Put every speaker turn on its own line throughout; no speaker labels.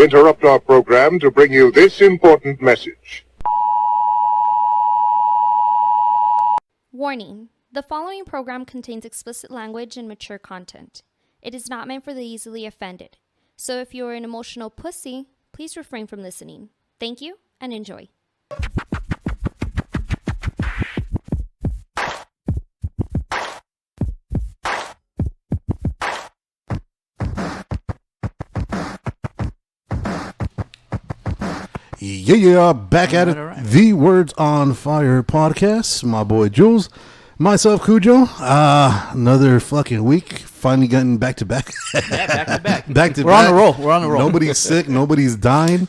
We interrupt our program to bring you this important message.
Warning. The following program contains explicit language and mature content. It is not meant for the easily offended. So if you are an emotional pussy, please refrain from listening. Thank you and enjoy.
Yeah, back at it. Right. The Words on Fire podcast. My boy Jules, myself Cujo. Another fucking week. Finally getting back to back.
Yeah, back to back.
Back to
We're
back.
We're on the roll.
Nobody's sick. Nobody's dying.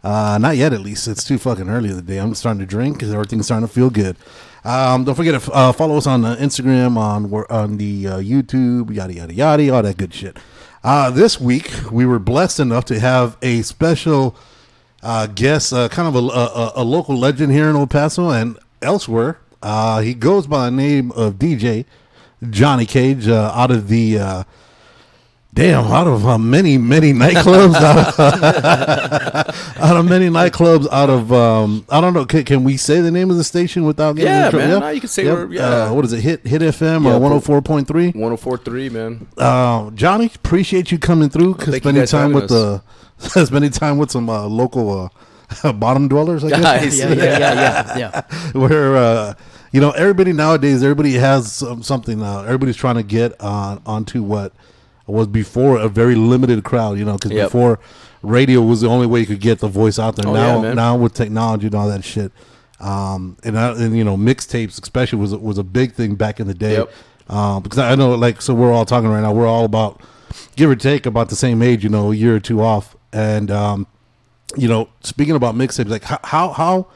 Not yet, at least. It's too fucking early of the day. I'm starting to drink because everything's starting to feel good. Don't forget to follow us on Instagram, on the YouTube, yada yada yada, all that good shit. This week we were blessed enough to have a special guest, kind of a local legend here in El Paso and elsewhere. He goes by the name of DJ Johnny Kage, out of the out of many nightclubs, out of many nightclubs, out of I don't know. Can we say the name of the station without getting in trouble?
Man, no, you can say
what is it? Hit FM or 104.3?
104.3, man.
Johnny, appreciate you coming through, spending time with some local bottom dwellers, I guess.
Yeah.
Where everybody nowadays, everybody has something. Everybody's trying to get onto what was before a very limited crowd. Because before radio was the only way you could get the voice out there. Now with technology and all that shit, and mixtapes especially was a big thing back in the day. Because I know, so we're all talking right now. We're all about, give or take, about the same age. A year or two off. And speaking about mixtapes, like how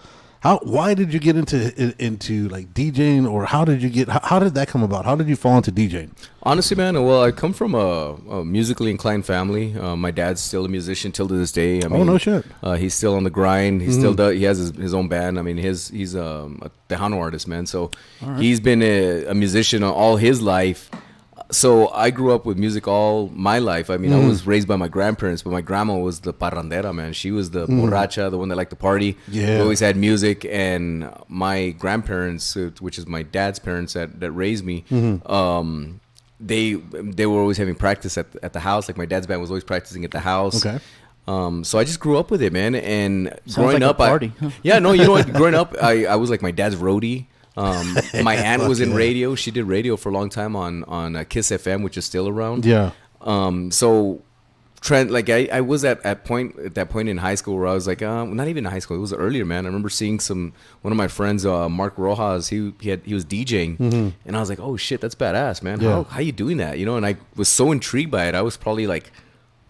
why did you get into like DJing, or how did that come about? How did you fall into DJing?
Honestly, man, well, I come from a musically inclined family. My dad's still a musician till to this day. I mean,
no shit.
He's still on the grind. He still does. He has his own band. I mean, he's a Tejano artist, man. So he's been a musician all his life. So I grew up with music all my life. I mean, I was raised by my grandparents, but my grandma was the parrandera, man. She was the borracha, the one that liked to party. Yeah. We always had music, and my grandparents, which is my dad's parents that raised me, they were always having practice at the house. Like my dad's band was always practicing at the house. Okay. So I just grew up with it, man. And growing up,
party.
Growing up, I was like my dad's roadie. My aunt was in radio. She did radio for a long time on Kiss FM, which is still around. Yeah. So I was at that point in high school where I was like, not even in high school. It was earlier, man. I remember seeing one of my friends, Mark Rojas. He was DJing, and I was like, oh shit, that's badass, man. Yeah. How you doing that? And I was so intrigued by it. I was probably like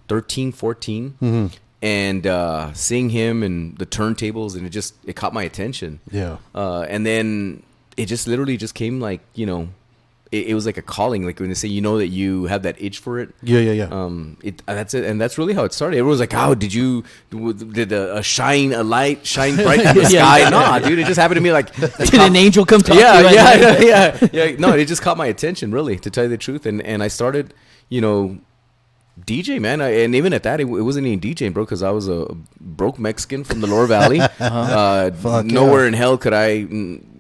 13, 14. And seeing him and the turntables, and it caught my attention. Yeah. And then it just literally just came like, it was like a calling, like when they say, that you have that itch for it.
Yeah.
That's it. And that's really how it started. Everyone was like, oh, did a light shine bright in the sky? Nah, dude, it just happened to me like.
Did an angel come talk to you?
Yeah. No, it just caught my attention, really, to tell you the truth. And I started, DJ, man, and even at that, it wasn't even DJing, bro, because I was a broke Mexican from the Lower Valley. Nowhere in hell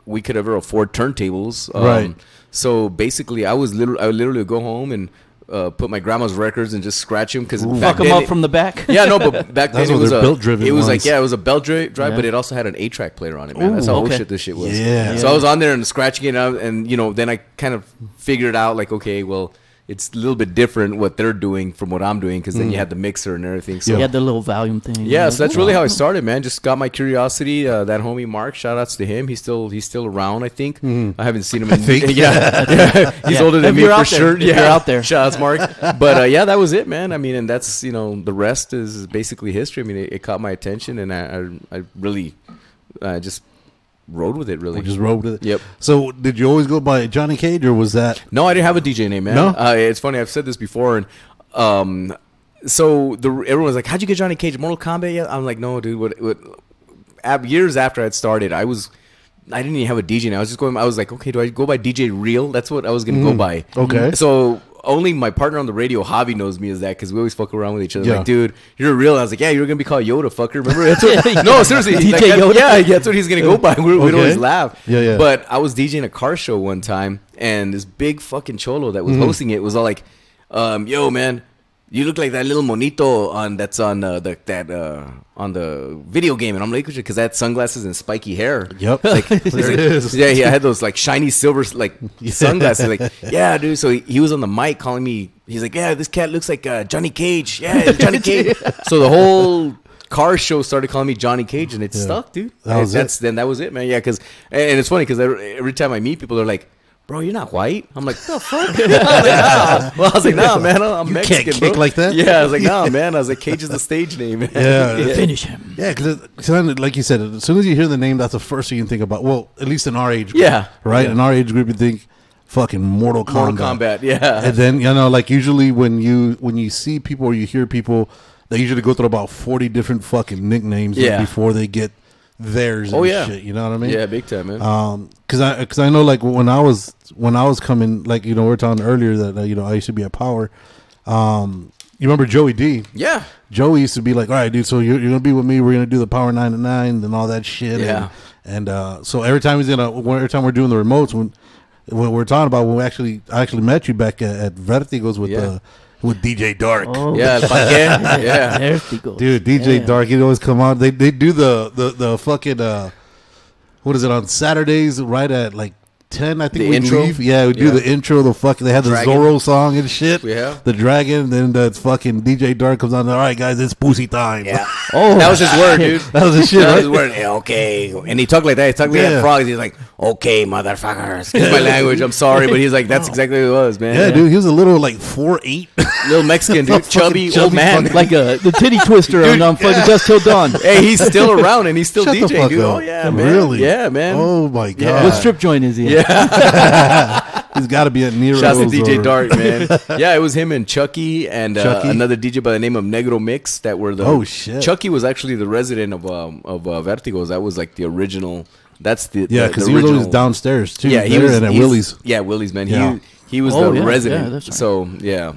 we could ever afford turntables. Right. So basically, I would literally go home and put my grandma's records and just scratch them because
fuck them up from the back.
Yeah, no, but back then it was a belt driven. It was
ones.
It was a belt drive, but it also had an 8-track player on it, man. That's how old shit this shit was. Yeah. So I was on there and scratching it out, and then I kind of figured out like, okay, well, it's a little bit different what they're doing from what I'm doing, because then you had the mixer and everything. So
you had the little volume thing.
Yeah, so that's really how I started, man. Just got my curiosity. That homie Mark, shout outs to him. He's still around, I think. I haven't seen him. He's older than me for sure.
You're out there.
Shout outs, Mark. But that was it, man. I mean, and that's the rest is basically history. I mean, it caught my attention, and I really just rode with it, really.
Just rode with it.
Yep.
So did you always go by Johnny Kage, or was that?
No, I didn't have a DJ name, man.
No?
It's funny. I've said this before, and so everyone's like, "How'd you get Johnny Kage? Mortal Kombat?" Yeah. I'm like, no, dude. What? Years after I'd started, I didn't even have a DJ name. I was like, okay, do I go by DJ Real? That's what I was gonna go by.
Okay.
So only my partner on the radio, Javi, knows me as that because we always fuck around with each other.
Yeah.
Like, dude, you're real. I was like, yeah, you're gonna be called Yoda, fucker. Remember? That's what, no, seriously,
DJ
like,
Yoda?
Yeah, that's what he's gonna go by. We'd always laugh.
Yeah.
But I was DJing a car show one time, and this big fucking cholo that was hosting it was all like, "Yo, man, you look like that little monito on the video game," and I'm like, because I had sunglasses and spiky hair.
Yep.
Like,
There it is.
yeah, I had those like shiny silver like sunglasses. Like, yeah, dude. So he was on the mic calling me. He's like, yeah, this cat looks like Johnny Kage. Yeah, it's Johnny Kage. So the whole car show started calling me Johnny Cage, and it stuck, dude.
That was it.
Then that was it, man. Yeah, because and it's funny because every time I meet people, they're like, "Bro, you're not white." I'm like, "The fuck?" I was like, nah. Well, I was like, "Nah, man, I'm Mexican,
can't
bro."
kick like that?
Yeah, I was like, "Nah, man." I was like, "Cage is the stage name." Man.
Yeah.
Finish him.
Yeah, because like you said, as soon as you hear the name, that's the first thing you think about. Well, at least in our age group.
Yeah.
Right?
Yeah.
In our age group, you think fucking Mortal Kombat.
Yeah.
And then, like usually when you see people or you hear people, they usually go through about 40 different fucking nicknames before they get theirs and shit. You know what I mean?
Yeah, big time, man.
Because I know, like, when I was coming, like, we were talking earlier that, I used to be at Power. You remember Joey D?
Yeah.
Joey used to be like, all right, dude, so you're going to be with me. We're going to do the Power 9 to 9 and all that shit.
Yeah.
And so every time every time we're doing the remotes, when we're talking about when I actually met you back at Vertigos with DJ Dark.
Oh,
Yeah, yeah.
There he goes.
Dude, DJ Dark, he'd always come out. They do the fucking what is it, on Saturdays right at like 10, I think
The
we
intro?
leave. Yeah, we do the intro, they had the
Dragon.
Zorro song and shit.
Yeah.
The Dragon, then the fucking DJ Dark comes on. All right, guys, it's pussy time.
Yeah. Oh, that was his word, dude.
That was his shit,
That was
right?
his word. Yeah, okay. And he talked like that. He talked like that frogs. He's like, okay, motherfuckers. Excuse my language. I'm sorry, but he's like, that's exactly what it was, man.
Yeah, dude, he was a little like 4'8".
Little Mexican, dude. Chubby old man.
Like the titty twister on fucking Dust Till Dawn.
Hey, he's still around and he's still
Shut the
DJing,
fuck
dude.
up.
Oh yeah, man.
Really?
Yeah, man.
Oh my god.
Yeah.
What strip joint is he in?
He's got to be at Nero's.
Shouts to DJ
or-
Dark, man. Yeah, it was him and Chucky and
Chucky?
another DJ by the name of Negro Mix that were the.
Oh, shit.
Chucky was actually the resident of Vertigos. That was like the original. That's the
Yeah,
the
because he was
original.
always downstairs too.
Yeah, he
there
was
and at
he's-
Willie's.
Yeah, Willie's, man.
Yeah.
He was
Oh,
the
yeah,
resident.
yeah, that's right.
So yeah.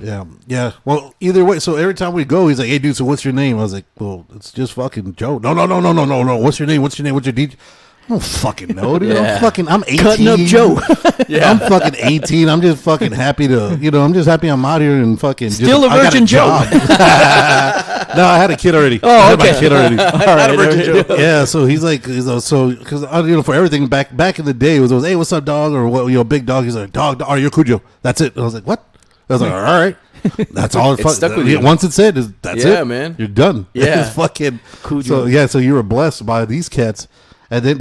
Yeah. Well, either way, so every time we go, he's like, "Hey, dude, so what's your name?" I was like, "Well, it's just fucking Joe." No. What's your name? What's your DJ? I don't fucking know, dude.
Yeah.
I'm 18.
Cutting up Joe.
I'm fucking 18. I'm just fucking happy I'm just happy I'm out here and fucking
Still
just,
a virgin Joe.
I got a job. No, I had a kid already.
Oh,
I had
okay.
my kid already.
All right.
Yeah, so he's like, so because for everything back in the day, it was hey, what's up, dog, or what, big dog. He's like, dog, or you're Cujo. That's it. I was like, what? I was like, all right. That's all.
It stuck with you.
Once it's said, that's it.
Yeah, man.
You're done.
Yeah.
It's fucking
Cujo.
So you were blessed by these cats, and then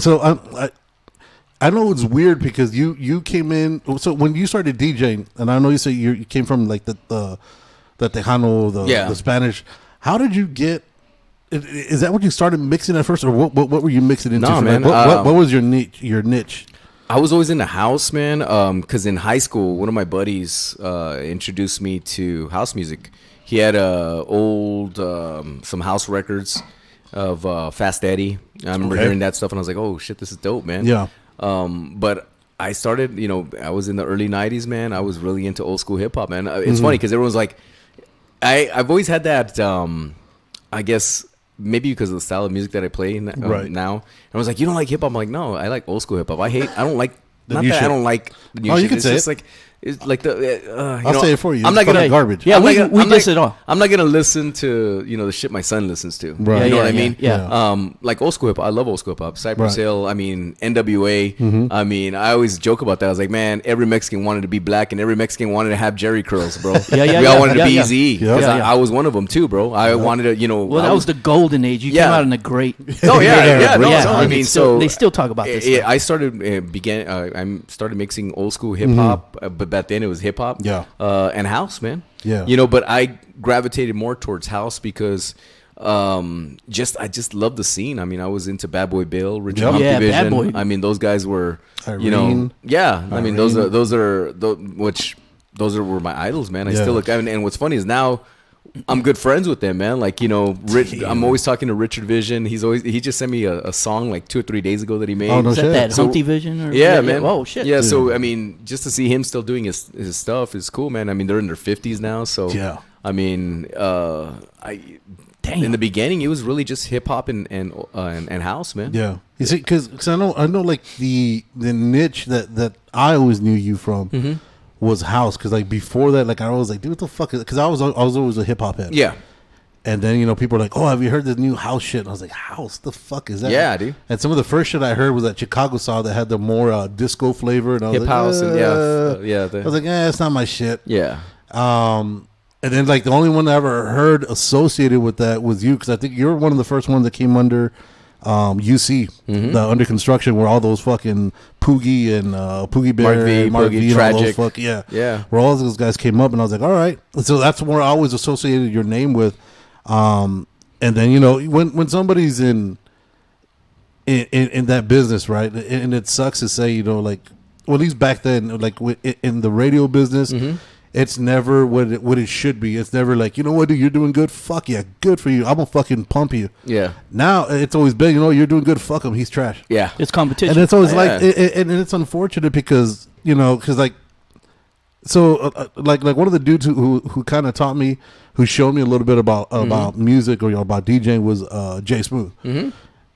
I know it's weird because you came in. So when you started DJing, and I know you say you came from like the Tejano, the Spanish. How did you get? Is that what you started mixing at first, or what were you mixing into?
Nah, man.
What was your niche?
I was always in the house, man. Because in high school, one of my buddies introduced me to house music. He had some house records of Fast Eddie. I remember hearing that stuff, and I was like, "Oh shit, this is dope, man."
Yeah.
But I started, I was in the early '90s, man. I was really into old school hip hop, man. It's funny because everyone's like, I've always had that. I guess maybe because of the style of music that I play now. And I was like, you don't like hip hop? I'm like, no, I like old school hip hop. I don't like not
new
that
shit.
I don't like the new
Oh, you
shit.
can
It's
say
just
it.
like it's like the.
I'll say it for you.
I'm
It's
not gonna
fucking garbage.
Yeah,
I'm
we
not gonna-
diss it all.
I'm not gonna listen to the shit my son listens to.
Right.
You know
Yeah,
what I
yeah,
mean?
yeah.
Like old school hip hop. I love old school hip hop. Cypress
Right.
Hill. I mean NWA. I mean I always joke about that. I was like, man, every Mexican wanted to be black and every Mexican wanted to have Jerry curls, bro.
Yeah,
We all
yeah,
wanted to
yeah,
be
yeah.
Eazy-E.
Yeah.
'Cause
Yeah.
I was one of them too, bro. I wanted to,
Well, that was the golden age. You came
Yeah.
out in a great.
Oh yeah. No,
Yeah,
no,
like
I mean,
it's still-
so
they still talk about this stuff.
I started I started mixing old school hip hop, but back then it was hip hop,
Yeah.
and house, man.
Yeah.
But I gravitated more towards house because I just love the scene. I mean, I was into Bad Boy Bill, Richard
Yep.
Hump
Yeah,
Division.
Bad Boy.
I mean, those guys were,
Irene.
I mean, those
Irene.
were my idols, man. I
Yeah.
still look. And what's funny is now I'm good friends with them, man. Like, I'm always talking to Richard Vision. He just sent me a song like 2 or 3 days ago that he made.
Oh, no
Is
shit.
that Humpty Vision? Or
Yeah, man.
Oh, shit.
Yeah, so, I mean, just to see him still doing his stuff is cool, man. I mean, they're in their 50s now, so.
Yeah.
I mean,
Damn.
in the beginning, it was really just hip-hop and house, man.
Yeah. You see, because I know like the niche that I always knew you from was house. Because like before that, like I was like, dude, what the fuck is? Because I was always a hip hop head.
Yeah.
And then people are like, oh, have you heard this new house shit? And I was like, house? The fuck is that?
Yeah, dude.
And some of the first shit I heard was that Chicago style that had the more disco flavor. And I was
Hip
like,
house and yeah.
I was like, it's not my shit.
Yeah.
And then like the only one I ever heard associated with that was you, because I think you're one of the first ones that came under UC, the under construction, where all those fucking Poogie and Poogie Bear,
Mark V, Tragic,
yeah, where all those guys came up, and I was like, all right, so that's where I always associated your name with. And then when somebody's in that business, right, and it sucks to say, like, well, at least back then, like in the radio business. It's never what it should be. It's never like, what, dude, you're doing good. Fuck yeah, good for you. I'm gonna fucking pump you.
Yeah.
Now it's always been, you're doing good. Fuck him. He's trash.
Yeah.
It's competition.
And it's always like, and it's unfortunate because because like, so like one of the dudes who kind of taught me, who showed me a little bit about music or about DJing was Jay Smooth,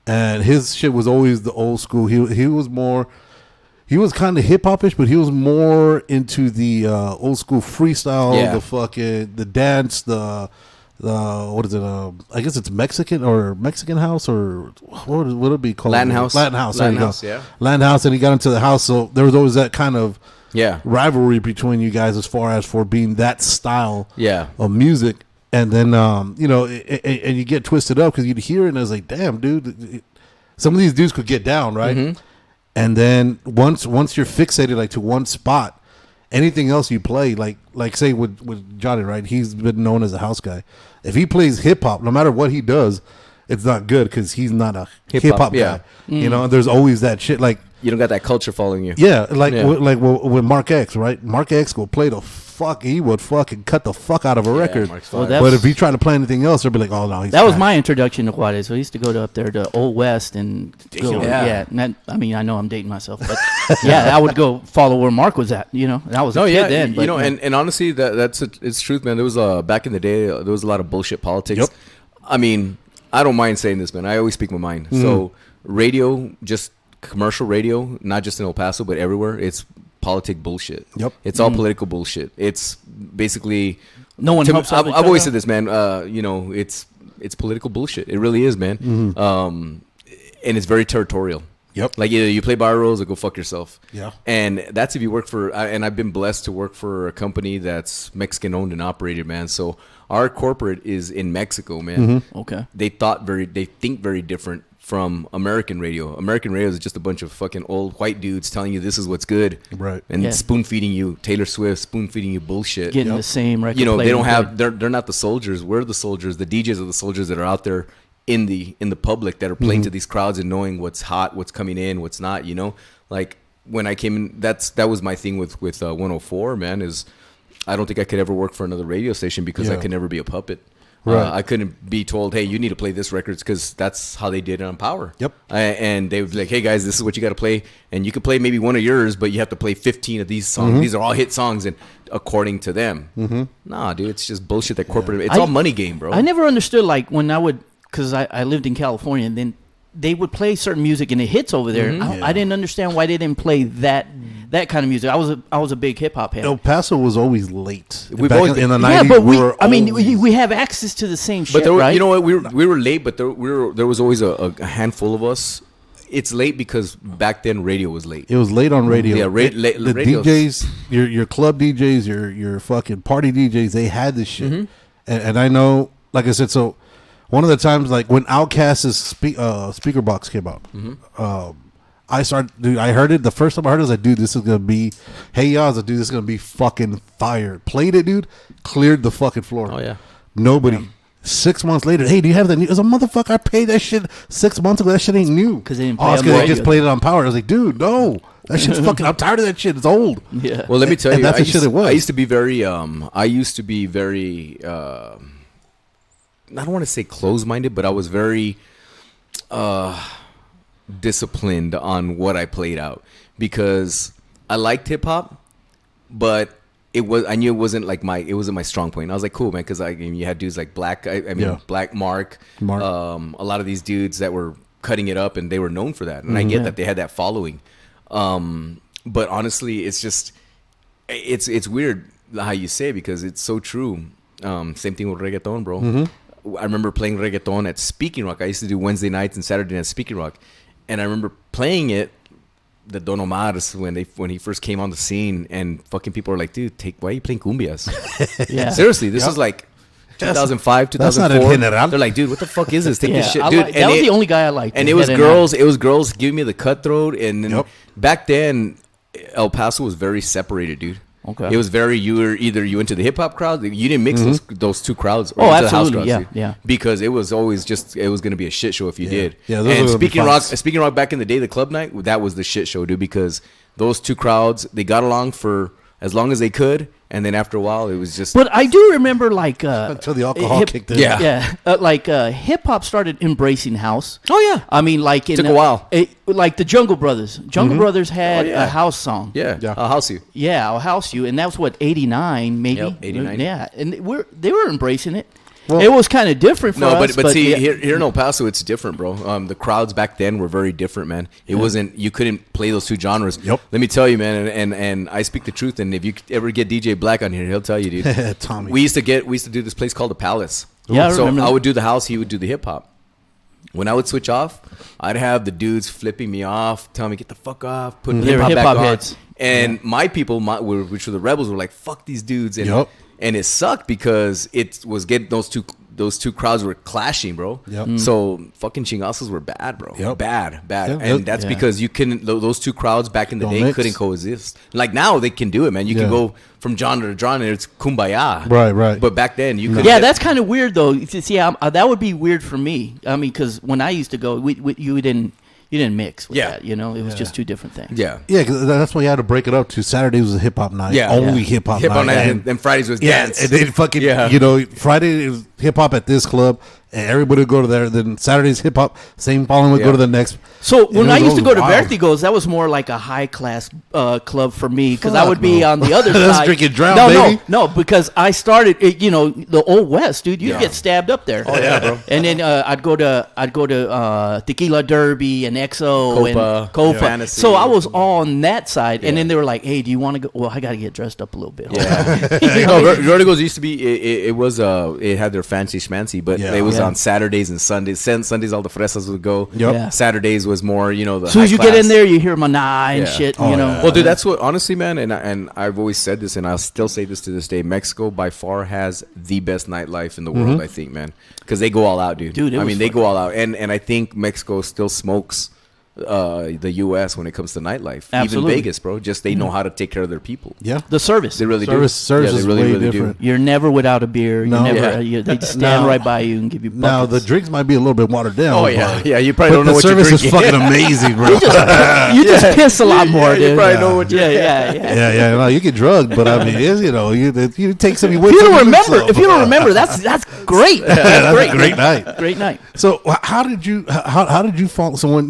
and his shit was always the old school. He was more. He was kind of hip hop-ish, but he was more into the old school freestyle, the dance, the what is it? I guess it's Mexican house, or what would it be called?
Latin house.
Latin house,
yeah.
Latin house, and he got into the house, so there was always that kind of rivalry between you guys as far as for being that style of music. And then and you get twisted up because you'd hear it and I was like, damn, dude, some of these dudes could get down, right? And then once you're fixated like to one spot, anything else you play, like say with Johnny, right? He's been known as a house guy. If he plays hip hop, no matter what he does, it's not good because he's not a hip hop guy. And there's always that shit like
you don't got that culture following you.
Yeah, with Mark X, right? Mark X will play the fuck. He would fucking cut the fuck out of a record. But if he tried to play anything else, they'd be like, oh no,
that was my introduction to Juarez. So I used to go up there to Old West and go, and that, I mean, I know I'm dating myself, but I would go follow where Mark was at. And I was a kid then. But,
and honestly, it's truth, man. There was back in the day, there was a lot of bullshit politics.
Yep.
I mean, I don't mind saying this, man. I always speak my mind. So radio, just commercial radio, not just in El Paso, but everywhere, it's politic bullshit.
Yep.
It's all political bullshit. It's basically
no one helps.
I've always said this, man. It's political bullshit. It really is, man. And it's very territorial.
Yep.
Like either you play by rules or go fuck yourself.
Yeah.
And that's if you work for, and I've been blessed to work for a company that's Mexican owned and operated, man. So our corporate is in Mexico, man.
Okay.
They think very different from American radio. American radio is just a bunch of fucking old white dudes telling you this is what's good.
Right.
And spoon feeding you Taylor Swift, spoon feeding you bullshit.
Getting the same record.
They don't have, they're not the soldiers. We're the soldiers. The DJs are the soldiers that are out there in the public that are playing to these crowds and knowing what's hot, what's coming in, what's not, like when I came in, that was my thing with 104, man, is I don't think I could ever work for another radio station because I could never be a puppet. Right. I couldn't be told, hey, you need to play this records because that's how they did it on Power. Yep. And they would be like, hey, guys, this is what you got to play. And you could play maybe one of yours, but you have to play 15 of these songs. These are all hit songs, and according to them. Nah, dude, it's just bullshit that corporate. It's all money game, bro.
I never understood, like, when I would, because I lived in California, and then they would play certain music and it hits over there. I didn't understand why they didn't play that kind of music. I was a big hip hop head.
El Paso was always late.
We've always
in the 90s.
Yeah, but we have access to the same shit,
but
right?
You know what? We were late, but there was always a handful of us. It's late because back then radio was late.
It was late on radio.
Yeah,
the DJs, your club DJs, your fucking party DJs, they had this shit. And I know, like I said, so one of the times, like when Outkast's speaker box came out, I heard it. The first time I heard it, I was like, dude, this is going to be, hey, y'all, I was like, dude, this is going to be fucking fire. Played it, dude, cleared the fucking floor.
Oh, yeah.
Nobody. Yeah. 6 months later, hey, do you have that new? As a motherfucker, I paid that shit 6 months ago. That shit ain't new.
Because they didn't play
because they just played it on Power. I was like, dude, no. That shit's fucking, I'm tired of that shit. It's old.
Yeah.
Well, let me tell you,
that's the shit it was.
I used to be very, don't want to say closed-minded, but I was very disciplined on what I played out because I liked hip hop, but I knew it wasn't my strong point. I was like, cool, man, because you had dudes like Black Mark, a lot of these dudes that were cutting it up, and they were known for that, and I get that they had that following. But honestly, it's just it's weird how you say it because it's so true. Same thing with reggaeton, bro. I remember playing reggaeton at Speaking Rock. I used to do Wednesday nights and Saturday nights at Speaking Rock, and I remember playing it. The Don Omar's when he first came on the scene, and fucking people were like, dude, why are you playing cumbias? Yeah. Seriously, this is like 2005, 2004. They're like, dude, what the fuck is this? Take this shit, dude.
That was the only guy I liked.
And it was girls giving me the cutthroat, and then back then, El Paso was very separated, dude. Okay. It was very, you into the hip hop crowd, you didn't mix those two crowds. Or into
absolutely,
the house crowds, yeah. Because it was always it was going to be a shit show if you did.
Yeah,
and Speaking Rock back in the day, the club night, that was the shit show, dude, because those two crowds, they got along for as long as they could, and then after a while, it was just...
But I do remember, like...
until the alcohol kicked in.
Yeah. Hip-hop started embracing house.
Oh, yeah.
I mean, like...
Took a while.
Like the Jungle Brothers. Jungle Brothers had a house song.
Yeah. I'll House You.
Yeah, I'll House You. And that was, 89, maybe?
Yep, 89.
Yeah. And they were embracing it. Well, it was kind of different for us.
But see, here in El Paso, it's different, bro. The crowds back then were very different, man. It wasn't, you couldn't play those two genres.
Yep.
Let me tell you, man, and I speak the truth. And if you ever get DJ Black on here, he'll tell you, dude.
Tommy.
We used to do this place called the Palace.
Yeah,
so
I
would do the house, he would do the hip hop. When I would switch off, I'd have the dudes flipping me off, telling me, get the fuck off, putting hip hop back on. Heads. And my people, which were the rebels, were like, fuck these dudes. And and it sucked because it was getting those two crowds were clashing, bro.
Yep.
So fucking chingazos were bad, bro.
Yep.
Bad.
Yep.
And that's because you couldn't. Those two crowds back in the day couldn't coexist. Like now they can do it, man. You can go from genre to genre. It's kumbaya.
Right.
But back then you could.
Yeah, that's kind of weird though. See, that would be weird for me. I mean, because when I used to go, you didn't mix with that, you know? It was just two different things.
Yeah, because that's why you had to break it up to Saturdays was a hip-hop night. Yeah. Only hip-hop night.
And Fridays was dance.
And then fucking, you know, Friday is hip-hop at this club, and everybody would go to there. Then Saturday's hip-hop, same following would go to the next.
So when I used to go to Vertigos, that was more like a high-class club for me, because I would be on the other side.
That's drinking drown, baby.
No, because I started, the Old West, dude. You'd get stabbed up there.
Oh, yeah, bro.
And then I'd go to Tequila Derby and EXO and Copa.
Fantasy.
So I was on that side, and then they were like, "Hey, do you want to go?" Well, I got to get dressed up a little bit.
Yeah. Vertigos used to be. It had their fancy schmancy, but it was on Saturdays and Sundays. Sundays, all the fresas would go.
Yep.
Yeah. Saturdays was more, the
as soon as you get in there, you hear Maná and shit.
Well, dude, that's what honestly, man, and I've always said this, and I'll still say this to this day. Mexico by far has the best nightlife in the world. I think, man, because they go all out, dude. They go all out, and I think Mexico still smokes the U.S. when it comes to nightlife. Absolutely. Even Vegas, bro. Just they know how to take care of their people.
Yeah,
the service.
They really do.
Service is really different.
You're never without a beer.
No.
They stand right by you and give you buckets.
Now the drinks might be a little bit watered down.
Oh yeah, you probably don't know what you're
drinking.
The
service is fucking amazing, bro.
You just piss a lot more, dude.
You probably know what you're
Yeah. No, you get drugged, but I mean, you take some.
If you don't remember, that's great.
That's a great night.
Great night.
So how did you fall? So when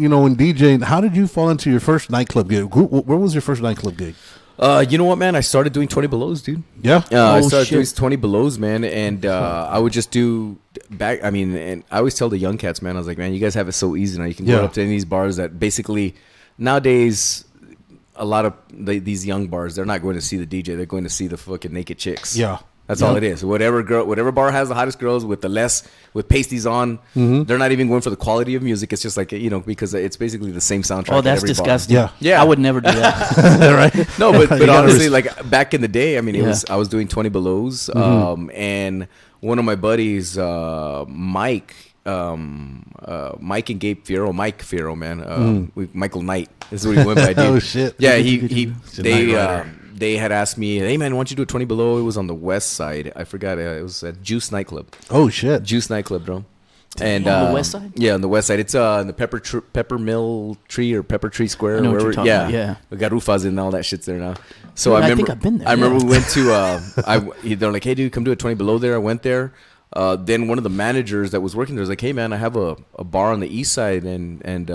DJing, how did you fall into your first nightclub gig? Where was your first nightclub gig?
You know what, man? I started doing 20 Belows, dude.
Yeah.
I started doing 20 Belows, man, and I would just do back. I mean, and I always tell the young cats, man, I was like, man, you guys have it so easy now. You can go up to any of these bars that basically nowadays. A lot of these young bars, they're not going to see the DJ. They're going to see the fucking naked chicks.
Yeah.
That's all it is. Whatever bar has the hottest girls with with pasties on, they're not even going for the quality of music. It's just like, because it's basically the same soundtrack.
Oh, that's disgusting.
Bar. Yeah.
I would never do that.
Right?
No, but honestly, like back in the day, I mean, I was doing 20 Belows, and one of my buddies, Mike and Gabe Fierro, Mike Fierro, man, Michael Knight. This is what he went by, dude.
Oh shit!
Yeah, they had asked me, hey man, why don't you do a 20 Below? It was on the west side. I forgot. It was at Juice Nightclub.
Oh shit!
Juice Nightclub, bro. And
on the west side?
Yeah, on the west side. It's in the Pepper Mill Tree or Pepper Tree Square.
I know what you're talking about. Yeah.
We got Rufas and all that shit's there now. So
I think I've been there.
I remember we went to they're like, hey dude, come do a 20 Below there. I went there. then one of the managers that was working there was like, hey man, I have a bar on the east side, and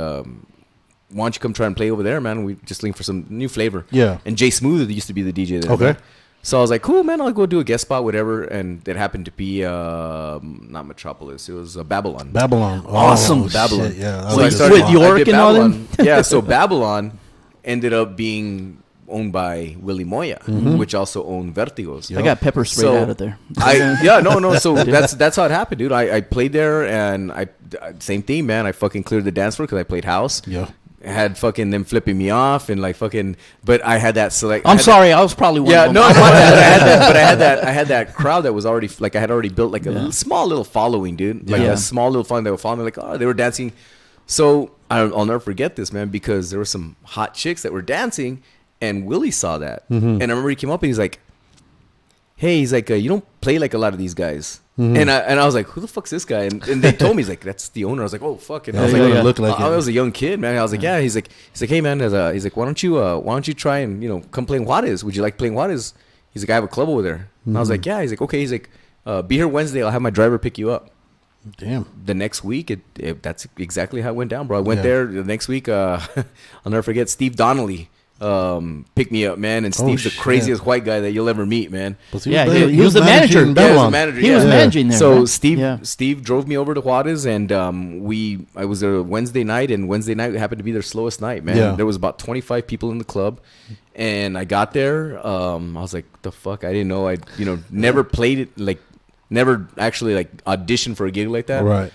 why don't you come try and play over there, man? We just looking for some new flavor.
Yeah.
And Jay Smooth used to be the DJ there.
Okay.
Man. So I was like, cool, man, I'll go do a guest spot, whatever. And it happened to be not Metropolis. It was Babylon.
Babylon.
Awesome.
Oh,
Babylon.
Shit, yeah.
So I
With
started,
York and all
Babylon. Yeah, so Babylon ended up being owned by Willie Moya, which also owned Vertigos.
I got pepper sprayed out of there.
So that's how it happened, dude. I played there, and I same thing, man. I fucking cleared the dance floor because I played house.
Yeah.
I had fucking them flipping me off and like fucking, but I had that select.
I'm sorry, I was probably one
Yeah,
of them.
no, my bad. But I had that crowd that was already like, I had already built like a small little following, dude. Like a small little following that would follow me. Like, oh, they were dancing. So I'll never forget this, man, because there were some hot chicks that were dancing, and Willie saw that, and I remember he came up and he's like, hey, he's like, you don't play like a lot of these guys. And I was like, who the fuck's this guy? And they told me, he's like, that's the owner. I was like, oh fuck it. I was like,
look like
I was a young kid, man. I was like, yeah. He's like, hey man, he's like, why don't you try and come play in Juarez? Would you like playing Juarez? He's like, I have a club over there. And I was like, yeah. He's like, okay. He's like, be here Wednesday. I'll have my driver pick you up.
Damn.
The next week, that's exactly how it went down, bro. I went there the next week. I'll never forget. Steve Donnelly picked me up, man, and Steve's the craziest white guy that you'll ever meet, man.
He was the manager.
He was manager.
He was managing there.
So
right?
Steve drove me over to Juarez, and I was there Wednesday night, and Wednesday night happened to be their slowest night, man.
Yeah.
There was about 25 people in the club, and I got there. I was like, what the fuck? I didn't know. I never played it, like never actually like auditioned for a gig like that.
Right.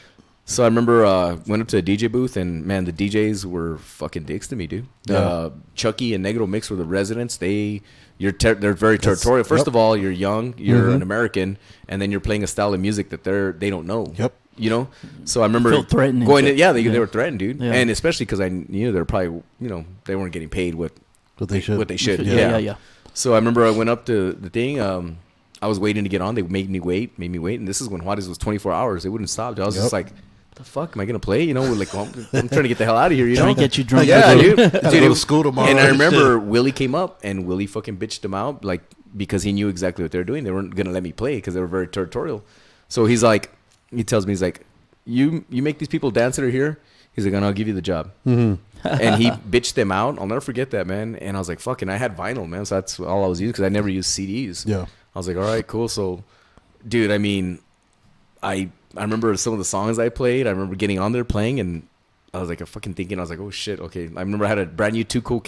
So I remember went up to a DJ booth, and man, the DJs were fucking dicks to me, dude.
Yeah.
Chucky and Negro Mix were the residents. They're very territorial. First of all, you're young, you're an American, and then you're playing a style of music that they don't know.
Yep.
So I remember
Felt threatening.
going. They were threatened, dude,
Yeah.
and especially because I knew they're probably they weren't getting paid what
they should.
Yeah. So I remember I went up to the thing. I was waiting to get on. They made me wait, and this is when Juarez was 24 hours. They wouldn't stop. I was just like, the fuck am I gonna play? Like, well, I'm trying to get the hell out of here.
Trying to get you drunk.
Yeah, dude.
It was school tomorrow.
And I remember Willie came up, and Willie fucking bitched him out, like, because he knew exactly what they were doing. They weren't gonna let me play because they were very territorial. So he tells me, he's like, you make these people dance that are here. He's like, and I'll give you the job. And he bitched them out. I'll never forget that, man. And I was like, fucking, I had vinyl, man. So that's all I was using because I never used CDs.
Yeah.
I was like, all right, cool. So, dude, I mean, I remember some of the songs I played. I remember getting on there playing, and I was like, I was like, oh shit, okay. I remember I had a brand new Too Cool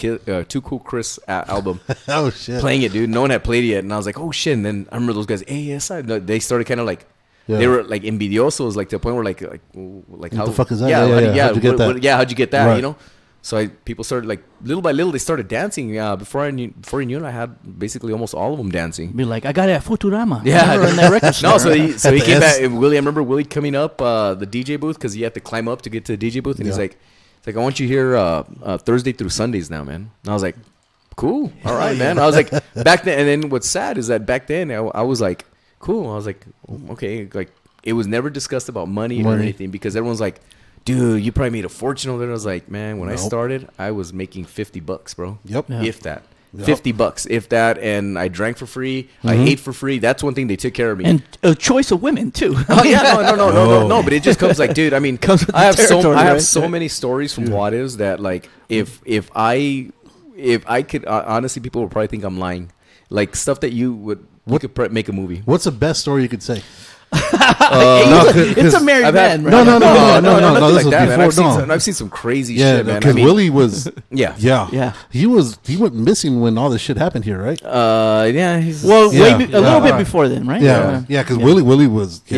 Chris album.
Oh shit.
Playing it, dude. No one had played it yet, and I was like, oh shit. And then I remember those guys, ASI. They started kind of like. Yeah. They were like envidiosos, like to the point where like how
the fuck is that?
Yeah,
how'd you get that?
How'd you get that?
Right.
So people started like little by little they started dancing. Before you knew it, I had basically almost all of them dancing.
Be like, I got it at Futurama.
Yeah,
in that record store.
No, so he came back. And Willie, I remember Willie coming up the DJ booth because he had to climb up to get to the DJ booth, and he's like, I want you here Thursday through Sundays now, man. And I was like, cool, all right, man. I was like, back then, and then what's sad is that back then I was like, cool. I was like, okay, like it was never discussed about money or anything because everyone's like, dude, you probably made a fortune over there. I was like, man, when I started, I was making $50, bro.
Yep.
Yeah.
If that. $50, if that, and I drank for free. I ate for free. That's one thing they took care of me.
And a choice of women too.
Oh yeah, no. But it just comes like, dude. I mean, I have so many stories from Juarez that like, if I could honestly, people would probably think I'm lying. Like stuff that you could make a movie.
What's the best story you could say?
It's a married man.
No. This was
that,
before.
I've seen some crazy shit, man.
Because Willie was.
Yeah.
He went missing when all this shit happened here, right?
Yeah.
A little bit before then, right?
Yeah. Because Willie was.
He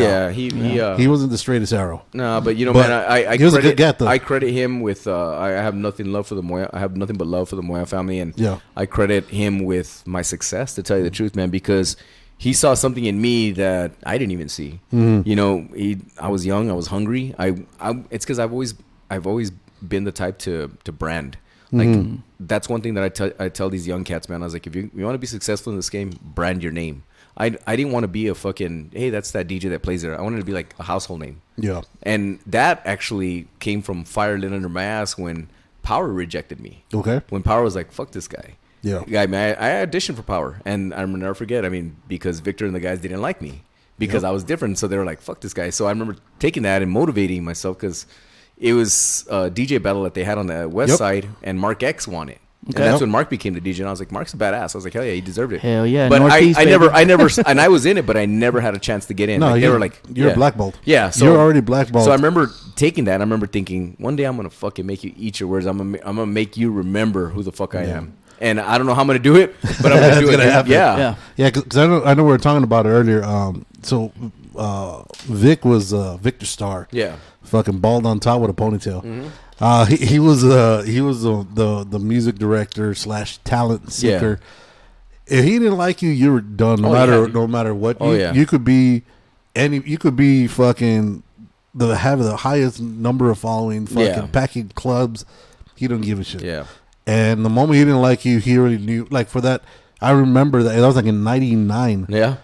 wasn't the straightest arrow.
No, but man, I
he was a good get though.
I credit him with. I have nothing but love for the Moya family, and I credit him with my success. To tell you the truth, man, because he saw something in me that I didn't even see. I was young, I was hungry. It's because I've always been the type to brand. Like that's one thing that I tell these young cats, man. I was like, if you want to be successful in this game, brand your name. I didn't want to be a fucking, hey, that's that DJ that plays there. I wanted to be like a household name. Yeah. And that actually came from fire lit under my ass when Power rejected me. Okay. When Power was like, fuck this guy. Yeah. I auditioned for Power, and I'm never forget. I mean, because Victor and the guys didn't like me because I was different. So they were like, fuck this guy. So I remember taking that and motivating myself because it was a DJ battle that they had on the west side, and Mark X won it. Okay. And that's when Mark became the DJ, and I was like, Mark's a badass. I was like, hell yeah, he deserved it.
Hell yeah.
But I never, and I was in it, but I never had a chance to get in.
No,
like, they were like,
you're blackballed.
Yeah, so
you're already blackballed.
So I remember taking that. And I remember thinking, one day I'm gonna fucking make you eat your words. I'm gonna make you remember who the fuck I am. And I don't know how I'm gonna do it, but I'm gonna do it. Yeah.
Because I know we were talking about it earlier. So Vic was Victor Starr.
Yeah.
Fucking bald on top with a ponytail.
Mm-hmm.
He was the music director / talent seeker. Yeah. If he didn't like you, you were done. No matter what. You could be You could be fucking have the highest number of following. Fucking packing clubs. He don't give a shit.
Yeah.
And the moment he didn't like you, he already knew. Like for that, I remember that was like in '99.
Yeah.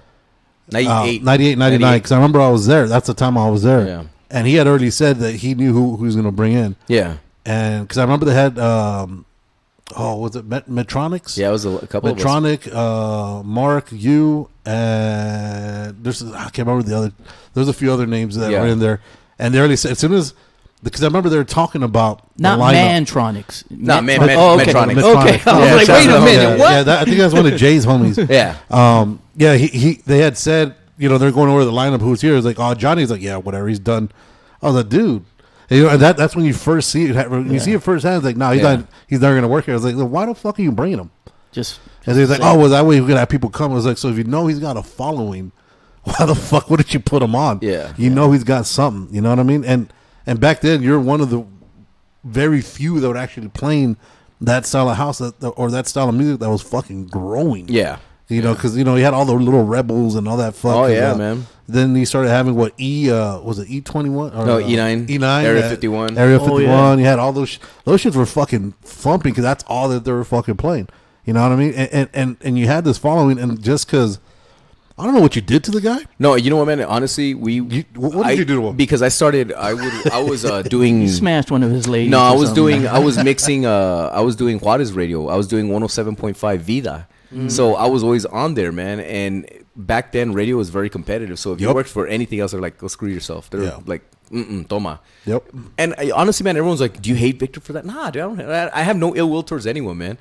98,
99. Because I remember I was there. That's the time I was there.
Yeah.
And he had already said that he knew who he was going to bring in.
Yeah.
And because I remember they had, was it Medtronics?
Yeah, it was a couple
Medtronic, of us. Mark, you, and I can't remember the other. There's a few other names that were in there. And they already said, as soon as, because I remember they were talking about
not Mantronics.
No,
okay.
Medtronic.
Okay. I was like, wait a minute, what?
Yeah, I think that's one of Jay's homies.
Yeah.
They had said, they're going over the lineup who's here. It's like, oh, Johnny's like, yeah, whatever, he's done. I was like, dude. And that's when you first see it. When you see it firsthand, it's like, no, he's never going to work here. I was like, why the fuck are you bringing him? And he's like, oh, well, that way we're going to have people come. I was like, so if you know he's got a following, why the fuck wouldn't you put him on?
Yeah.
You know he's got something. You know what I mean? And back then, you're one of the very few that were actually playing that style of house or that style of music that was fucking growing.
Yeah.
Because he had all the little rebels and all that fuck.
Oh yeah, man.
Then he started having was it E21?
No, E9.
E9.
Area 51.
Area 51. Yeah. You had all those shits were fucking thumping because that's all that they were fucking playing. You know what I mean? And you had this following, and just because I don't know what you did to the guy.
No, you know what, man? Honestly,
what did you do to him?
Because I was doing.
You smashed one of his ladies.
No, I was mixing. I was doing Juarez radio. I was doing 107.5 Vida. So I was always on there, man. And back then, radio was very competitive. So if you worked for anything else, they're like, go screw yourself. They're like, toma.
Yep.
And honestly, man, everyone's like, do you hate Victor for that? Nah, dude, I have no ill will towards anyone, man.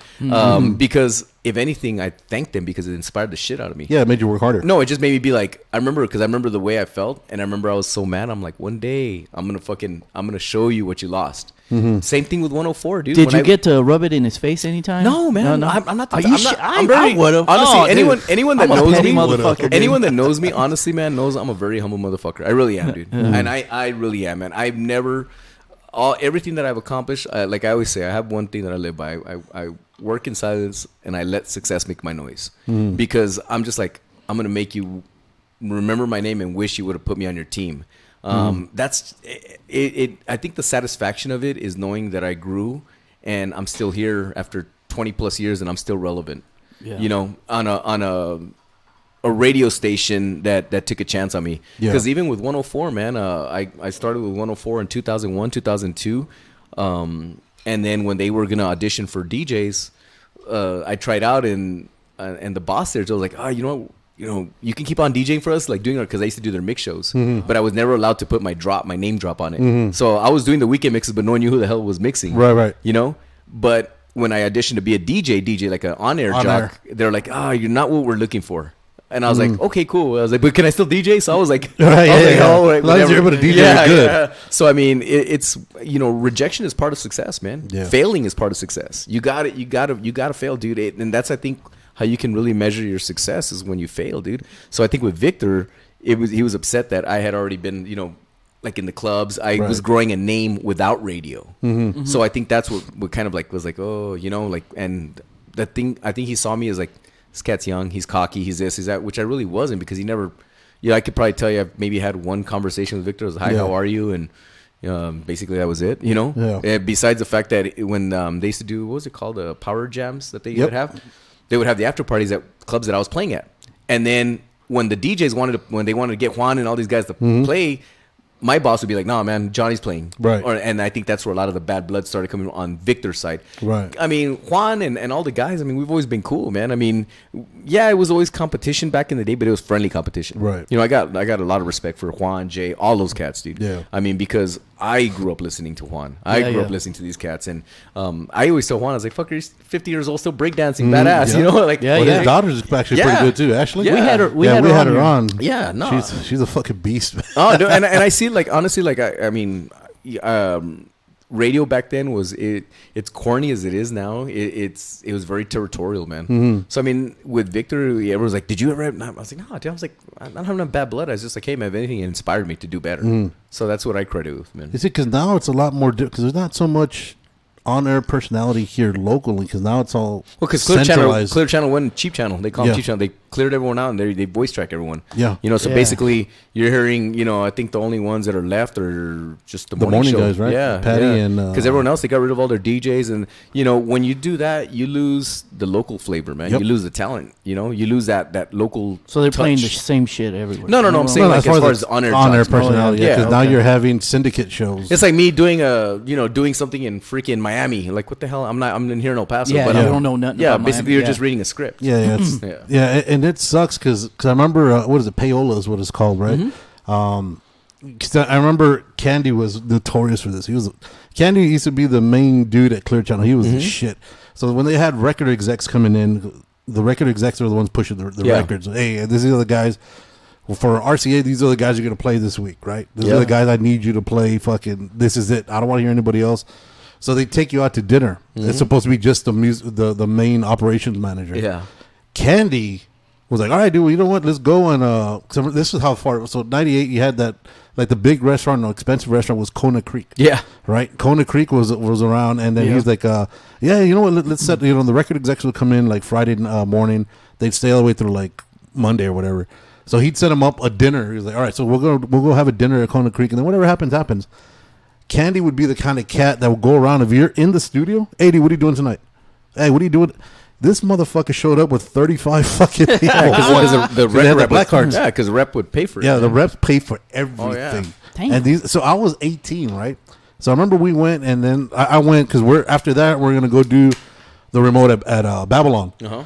Because if anything, I thanked them because it inspired the shit out of me.
Yeah, it made you work harder.
No, it just made me be like, I remember the way I felt, and I remember I was so mad. I'm like, one day I'm gonna show you what you lost. Mm-hmm. Same thing with 104, dude.
Did you get to rub it in his face anytime?
No, man. No. I'm not.
I would have.
Honestly, anyone that knows me, anyone that knows me, honestly, man, knows I'm a very humble motherfucker. I really am, dude. And I really am, man. I've never. Everything that I've accomplished, like I always say, I have one thing that I live by. I work in silence and I let success make my noise. Because I'm just like, I'm gonna make you remember my name and wish you would have put me on your team. That's it. I think the satisfaction of it is knowing that I grew and I'm still here after 20 plus years and I'm still relevant. Yeah. You know, on a radio station that took a chance on me. Because even with 104, man, I started with 104 in 2001, 2002. And then when they were going to audition for DJs, I tried out and the boss there was like, oh, you can keep on DJing for us, like doing it, because I used to do their mix shows. But I was never allowed to put my name drop on it. So I was doing the weekend mixes, but no one knew who the hell was mixing.
Right.
You know? But when I auditioned to be a DJ like an on-air jock, they're like, you're not what we're looking for. And I was like, okay, cool. I was like, but can I still DJ? So I was like,
all right, as long as you're able to DJ, good.
Yeah. So I mean, it's rejection is part of success, man. Yeah. Failing is part of success. You got to fail, dude. And that's, I think, how you can really measure your success is when you fail, dude. So I think with Victor, he was upset that I had already been, like in the clubs. I was growing a name without radio. So I think that's what kind of like was like, and the thing, I think he saw me as like, this cat's young, he's cocky, he's this, he's that, which I really wasn't, because he never, I could probably tell you I've maybe had one conversation with Victor. I was like, hi, how are you? And basically that was it, besides the fact that when they used to do, what was it called, power jams that they would have, they would have the after parties at clubs that I was playing at. And then when the DJs wanted to get Juan and all these guys to play, my boss would be like, "No, man, Johnny's playing."
Right.
And I think that's where a lot of the bad blood started coming on Victor's side.
Right.
I mean, Juan and all the guys, I mean, we've always been cool, man. I mean, yeah, it was always competition back in the day, but it was friendly competition.
Right.
You know, I got a lot of respect for Juan, Jay, all those cats, dude.
Yeah.
I mean, because I grew up listening to Juan. I grew up listening to these cats. And I always tell Juan, I was like, fucker, he's 50 years old, still breakdancing, badass.
Yeah.
You know? Like,
his daughter's actually pretty good, too. Ashley?
Yeah.
We had her. We
had her
on.
on.
Yeah, no.
She's a fucking beast, man.
Oh, no, and I see, like, honestly, like, I mean, radio back then was it's corny as it is now. It was very territorial, man.
Mm-hmm.
So I mean, with Victor, everyone's like, "Did you ever?" I was like, "No, dude." I was like, "I don't have no bad blood." I was just like, "Hey, man, if anything, it inspired me to do better." So that's what I credit with, man.
You see, because now it's a lot more because there's not so much on-air personality here locally, because now it's all
because
centralized.
Clear Channel went Cheap Channel. They call them Cheap Channel. They cleared everyone out and they voice track everyone.
Yeah.
You know, so basically you're hearing, you know, I think the only ones that are left are just the morning show.
guys, right?
Yeah.
Patty and
because everyone else, they got rid of all their DJs, and you know, when you do that, you lose the local flavor, man.
Yep.
You lose the talent. You know, you lose that local.
So they're
touch.
playing the same shit everywhere.
No. I'm saying like as far as on-air
personality. Yeah, because now
okay.
you're having syndicate shows.
It's like me doing doing something in freaking Miami. Like, what the hell? I'm in here in El Paso.
Yeah,
but
you
I
don't know nothing.
Yeah,
about
basically
Miami.
you're just reading a script.
Yeah, and it sucks because I remember what is it? Payola is what it's called, right? 'Cause I remember Candy was notorious for this. Candy used to be the main dude at Clear Channel. He was the shit. So when they had record execs coming in, the record execs are the ones pushing the records. Hey, these are the guys. Well, for RCA, these are the guys you're going to play this week, right? These are the guys I need you to play. Fucking, this is it. I don't want to hear anybody else. So they take you out to dinner. It's supposed to be just the main operations manager.
Yeah.
Candy was like, all right, dude, well, you know what? Let's go. And so this is how far. So 98, you had that, like the big restaurant, no, expensive restaurant was Kona Creek.
Yeah.
Right? Kona Creek was around. And then he's like, yeah, you know what? Let's set, the record execs would come in like Friday morning. They'd stay all the way through like Monday or whatever. So he'd set him up a dinner. He was like, all right, so we'll go have a dinner at Kona Creek. And then whatever happens. Candy would be the kind of cat that would go around if you're in the studio. Hey, dude, what are you doing tonight? Hey, what are you doing? This motherfucker showed up with 35 fucking people.
Because the rep
black cards.
Yeah, because rep would pay for it.
Yeah, the reps pay for everything.
Damn.
And so I was 18, right? So I remember we went, and then I went because after that we're gonna go do the remote at Babylon.
Uh-huh.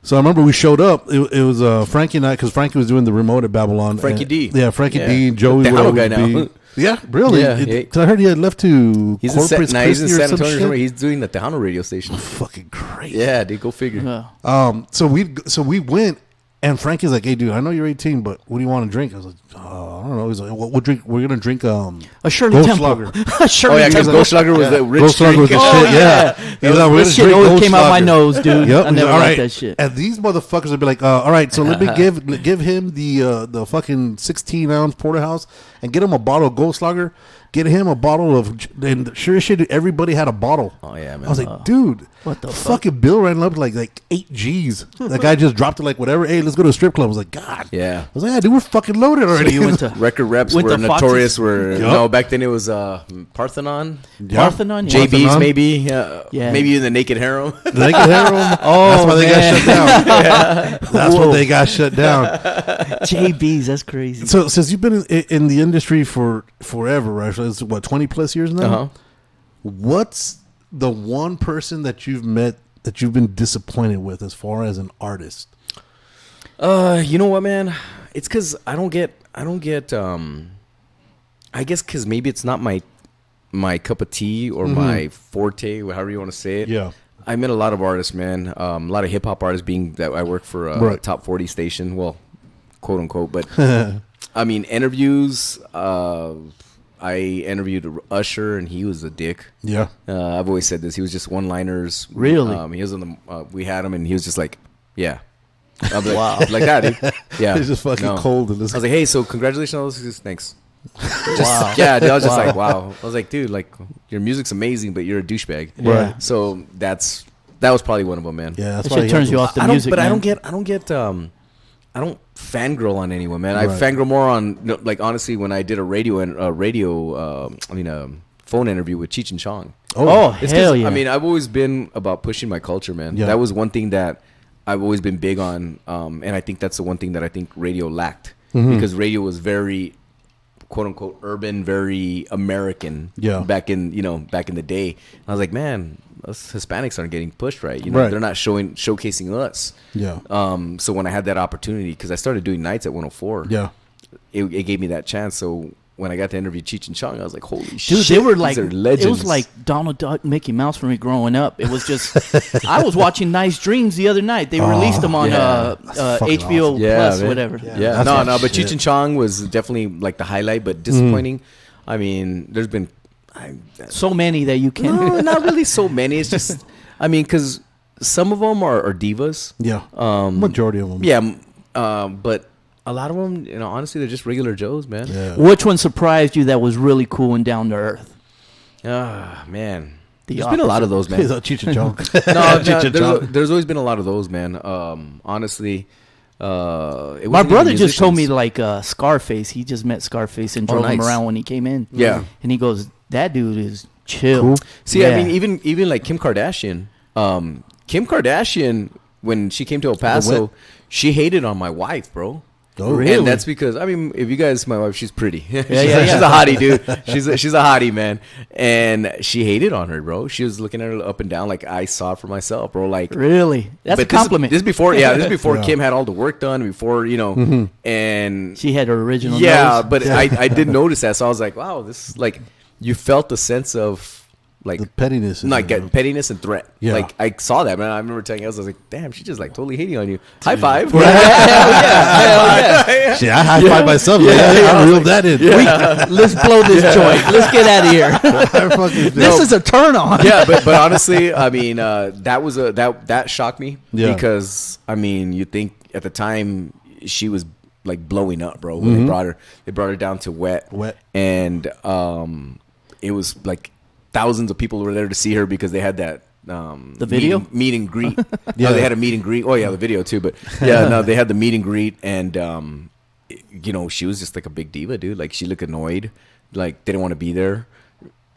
So I remember we showed up. It was Frankie and I, because Frankie was doing the remote at Babylon.
Frankie D.
Yeah, Frankie D. Joey
Tejano
would
guy now.
be. Yeah, really?
Yeah,
Because I heard he had left to
He's
Corpus
he's in
Christi or
San
some
Antonio.
shit.
He's doing the Tejano radio station.
Fucking crazy.
Yeah, dude, go figure.
Yeah.
So we went, and Frankie's like, "Hey, dude, I know you're 18, but what do you want to drink?" I was like, "I don't know." He's like, "We'll drink. We're gonna drink
A Shirley
Ghost
Temple.
Lager."
A Shirley
Oh yeah, because
Temple.
Goldschlager was the rich
Ghost Lager was the
drink.
shit. Yeah. He's like, "We're
This
gonna
shit
drink
always
Ghost
came out my
Lager."
nose, dude.
Yep.
I never
All
liked
right.
that shit.
And these motherfuckers would be like, all right, so let me give him the fucking 16-ounce porterhouse and get him a bottle of Ghost Lager. Get him a bottle of, and sure as shit, everybody had a bottle.
Oh yeah, man.
I was like, dude,
What the
fucking bill ran up to like 8 G's. That guy just dropped it like whatever. Hey, let's go to a strip club. I was like, God.
Yeah.
I was like, yeah, dude, we're fucking loaded already.
You went to
Record reps
Went
were
to Fox's?
notorious.
Yup.
No, back then it was Parthenon,
Parthenon? Yeah.
JB's
Parthenon.
maybe,
Yeah.
maybe in the Naked Harem.
The Naked Harem.
Oh,
That's why they
man.
got shut down. That's
Whoa.
what they got shut down.
JB's, that's crazy.
So since you've been in the industry for forever, right? So it's what, 20 plus years now?
Uh-huh.
What's the one person that you've met that you've been disappointed with as far as an artist?
You know what, man? It's because I don't get. I guess because maybe it's not my cup of tea or my forte, however you want to say it.
Yeah.
I met a lot of artists, man. A lot of hip hop artists, being that I work for a
Right.
top 40 station. Well, quote unquote, but I mean interviews. I interviewed Usher, and he was a dick.
Yeah.
I've always said this. He was just one-liners.
Really?
He was on the. We had him, and he was just like, yeah. I'm like, wow, like that, dude. Yeah,
He's just fucking cold in this.
I was like, hey, so congratulations on those. He goes, thanks.
Wow.
Yeah, dude, I was just like, wow. I was like, dude, like your music's amazing, but you're a douchebag.
Right.
So that was probably one of them, man.
Yeah, that's
That
why
shit turns you off the music,
But
man.
I don't fangirl on anyone, man. I
Right.
fangirl more on, like, honestly, when I did a phone interview with Cheech and Chong.
Oh,
It's
hell
'cause,
yeah.
I mean, I've always been about pushing my culture, man.
Yeah.
That was one thing that I've always been big on, and I think that's the one thing that I think radio lacked, because radio was very quote unquote urban, very American.
Yeah.
Back in the day, and I was like, man, us Hispanics aren't getting pushed right. You know,
Right.
they're not showcasing us.
Yeah.
So when I had that opportunity, because I started doing nights at 104.
Yeah.
It gave me that chance. So when I got to interview Cheech and Chong, I was like, holy shit.
Dude, they were like,
these are legends.
it was like Donald Duck, Mickey Mouse for me growing up. It was just, I was watching Nice Dreams the other night. They released them on
fucking
HBO
awesome.
Plus,
man.
whatever.
Yeah.
That's
But
shit.
Cheech and Chong was definitely like the highlight, but disappointing. I mean, there's been
So many that you can.
no, not really so many. It's just, I mean, because some of them are divas.
Yeah. Majority of them.
Yeah, but a lot of them, honestly, they're just regular Joes, man.
Yeah.
Which one surprised you that was really cool and down to earth?
Ah, man.
The
There's been a lot of those, man.
He's a Cheech and Chong.
There's always been a lot of those, man. Honestly,
My brother just told me like Scarface. He just met Scarface and drove him
nice.
around when he came in.
Yeah.
And he goes, that dude is chill.
Cool.
See,
Yeah.
I mean, even like Kim Kardashian. Kim Kardashian, when she came to El Paso, she hated on my wife, bro.
Oh,
And that's because, I mean, if you guys, my wife, she's pretty. she's
yeah.
a hottie, dude. She's a hottie, man. And she hated on her, bro. She was looking at her up and down like I saw it for myself, bro. Like,
Really? That's a
but this-
compliment.
This is before, this is before
Yeah.
Kim had all the work done, before, and
She had her original
yeah,
nose.
but I did notice that. So I was like, wow, this is like, you felt the sense of like
The pettiness. is
like
in there.
pettiness and threat.
Yeah.
Like I saw that, man. I remember telling us, I was like, damn, she's just like totally hating on you. High five.
Shit, I high five myself. I reeled that in.
Let's blow this joint. Let's get out of here.
I fucking-
This is a turn on.
Yeah, but honestly, I mean, that shocked me
Yeah.
because I mean, you think at the time she was like blowing up, bro. When they brought her down to Wet, and it was like thousands of people were there to see her because they had that
The video?
meet and greet.
Yeah.
No, they had a meet and greet. Oh yeah, the video too. But yeah, no, they had the meet and greet, and she was just like a big diva, dude. Like she looked annoyed, like didn't want to be there.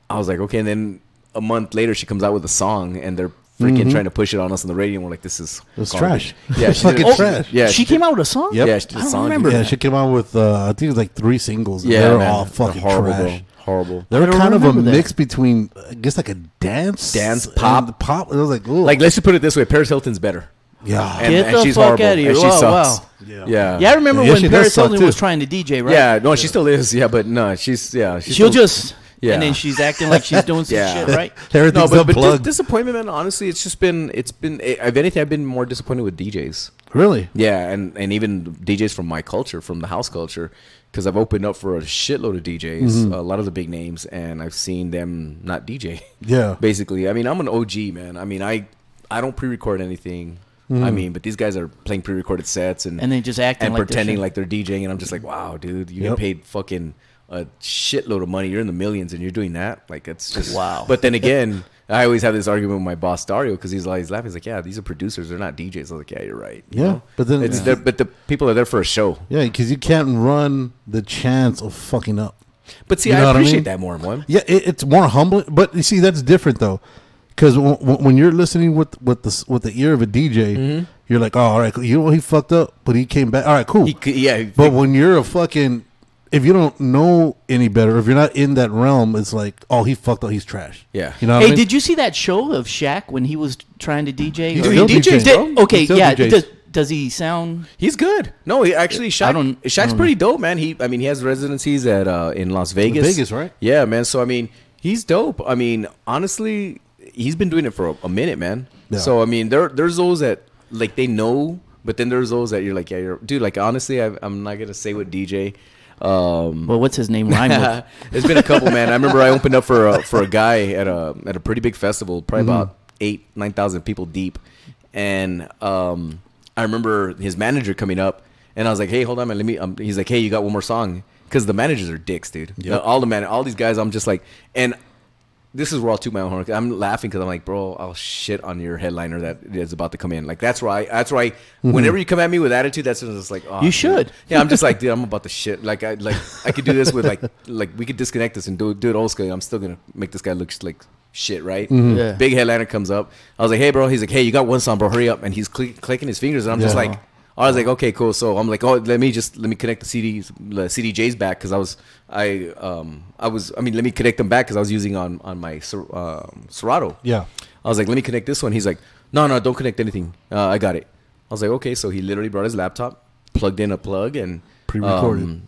I was like, okay. And then a month later, she comes out with a song, and they're freaking trying to push it on us on the radio. And we're like, this is
It's
garbage.
trash.
Yeah,
It's
she did
fucking
it-
trash.
Yeah,
She came out with a song?
Yep.
Yeah, she did
I
a
don't
song.
remember
dude.
Yeah, she came out with I think it was like 3 singles.
Yeah,
They're
man.
all fucking
horrible,
trash.
bro. Horrible.
They were
don't
kind of a
remember that.
mix between, I guess, like a dance
pop.
and pop. It was like, ooh.
Like, let's just put it this way: Paris Hilton's better.
yeah,
And,
Get
and
the
she's
fuck
horrible.
outta here.
And she
Wow,
sucks.
wow.
Yeah.
Yeah, I remember
Yeah,
when
she does
Paris
suck,
Hilton
too.
was trying to DJ, right?
Yeah, no, she still is. Yeah, but no, she's
She'll
still,
just,
Yeah.
and then she's acting like she's doing some
Yeah.
shit, right?
no,
everything's
but
unplugged.
disappointment, man. Honestly, it's been. If anything, I've been more disappointed with DJs.
Really?
Yeah, and even DJs from my culture, from the house culture, because I've opened up for a shitload of DJs, a lot of the big names, and I've seen them not DJ.
Yeah.
Basically, I mean, I'm an OG, man. I mean, I don't pre-record anything. I mean, but these guys are playing pre-recorded sets and
And then just acting
and
like they're
pretending
shit.
like they're DJing, and I'm just like, wow, dude, you
Yep.
get paid fucking a shitload of money. You're in the millions, and you're doing that. Like, it's just
Wow.
But then again, I always have this argument with my boss Dario because he's always laughing. He's like, yeah, these are producers. They're not DJs. I was like, yeah, you're right. You
Yeah,
know?
but then
but the people are there for a show.
yeah, because you can't run the chance of fucking up.
But see,
You know
I
what I
appreciate
mean?
that more and more.
Yeah, it's more humbling, but you see, that's different though, because when you're listening with the ear of a DJ, you're like, oh, all right, cool. You know, he fucked up, but he came back. All right, cool. But when you're a fucking, if you don't know any better, if you're not in that realm, it's like, oh, he fucked up, he's trash.
Yeah.
You know what
Hey,
I mean?
did you see that show of Shaq when he was trying to DJ?
He
Or
still DJs, bro.
Okay,
He still
yeah.
DJs.
Does he sound?
He's good. No, he actually Shaq's pretty dope, man. He has residencies at in Las Vegas.
Vegas, right?
Yeah, man. So I mean, he's dope. I mean, honestly, he's been doing it for a minute, man.
Yeah.
So I mean, there's those that like they know, but then there's those that you're like, yeah, dude. Like honestly, I'm not gonna say what DJ.
Well, what's his name? Rhyme with?
There's been a couple, man. I remember I opened up for a guy at a pretty big festival, probably about 8,000-9,000 people deep, and I remember his manager coming up, and I was like, hey, hold on, man. Let me. He's like, hey, you got one more song? Because the managers are dicks, dude.
Yep.
All these guys, I'm just like, and this is where I'll toot my own horn. I'm laughing because I'm like, bro, I'll shit on your headliner that is about to come in. Like that's why. Whenever you come at me with attitude, that's just like, oh,
You
dude.
should.
Yeah, I'm just like, dude, I'm about to shit. Like I could do this with like we could disconnect this and do it old school. I'm still gonna make this guy look like shit, right?
Yeah.
Big headliner comes up. I was like, hey, bro. He's like, hey, you got one song, bro. Hurry up. And he's clicking his fingers, and I'm just
Yeah.
like, I was like, okay, cool. So I'm like, oh, let me connect the CDJs back because let me connect them back because I was using on my Serato.
Yeah.
I was like, let me connect this one. He's like, no, don't connect anything. I got it. I was like, okay. So he literally brought his laptop, plugged in a plug, and
pre-recorded.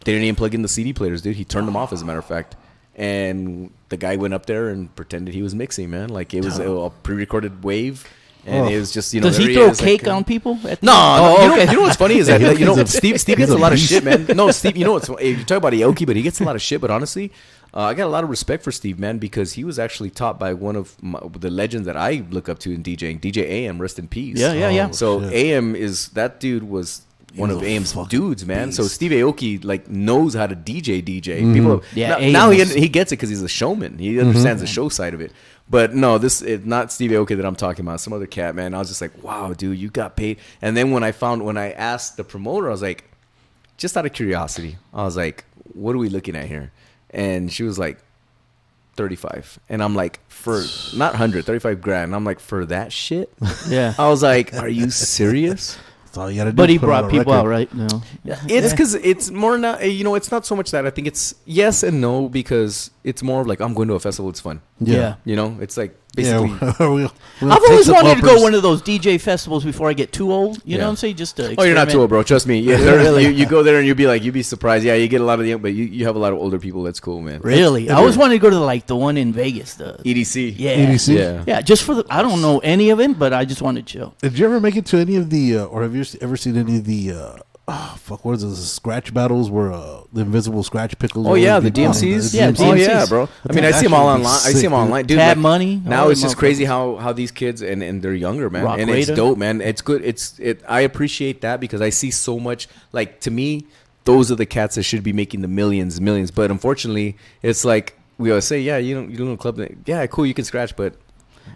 They didn't even plug in the CD players, dude. He turned them off, as a matter of fact. And the guy went up there and pretended he was mixing, man. Like it was a pre-recorded wave. And it was just,
Does he throw cake on people?
No. You know what's funny is that Steve gets a lot of shit, man. No, Steve, you know what's you talk about Aoki, but he gets a lot of shit. But honestly, I got a lot of respect for Steve, man, because he was actually taught by one of the legends that I look up to in DJing, DJ AM, rest in peace.
Yeah.
So shit. AM that dude was one of AM's dudes, man. Beast. So Steve Aoki knows how to DJ. Mm-hmm. People now he gets it because he's a showman. He understands the show side of it. But no, this is not Steve Aoki that I'm talking about. Some other cat, man. I was just like, wow, dude, you got paid. And then when I asked the promoter, I was like, just out of curiosity, I was like, what are we looking at here? And she was like, 35. And I'm like, for not 100, 35 grand. And I'm like, for that shit?
Yeah.
I was like, are you serious?
That's all you gotta do.
But he brought people out, right? No.
It's because it's more now, it's not so much that. I think it's yes and no because it's more of like, I'm going to a festival, it's fun.
Yeah.
It's like basically.
I've always wanted to go one of those DJ festivals before I get too old. You know what I'm saying? Just to
you're not too old, bro. Trust me. Yeah, you go there and you'd be surprised. Yeah, you get a lot of young, but you have a lot of older people. That's cool, man.
Really? I always wanted to go to the one in Vegas. The
EDC.
Yeah.
EDC?
Yeah, just for I don't know any of it, but I just wanted to chill.
Did you ever make it to any of the, or have you ever seen any of the, what is this? Scratch battles where the invisible scratch pickles.
Oh yeah, the DMCs.
Yeah, DMCs.
Oh yeah, bro. I mean, I see them all online. Dude,
Tab Money.
Now it's just crazy how these kids and they're younger, man, and it's dope, man. It's good. I appreciate that because I see so much. Like to me, those are the cats that should be making the millions. But unfortunately, it's like we always say, yeah, you don't club. Yeah, cool, you can scratch, but.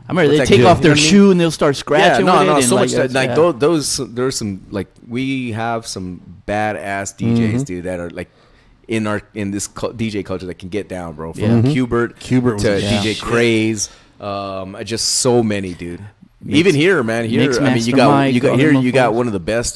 I remember they take off their shoe and they'll start scratching.
Yeah,
with it.
So much that those there's some we have some badass DJs, dude, that are like in this DJ culture that can get down, bro. From Hubert to DJ Craze, just so many, dude. Even here, man. Here, I mean, you got one of the best,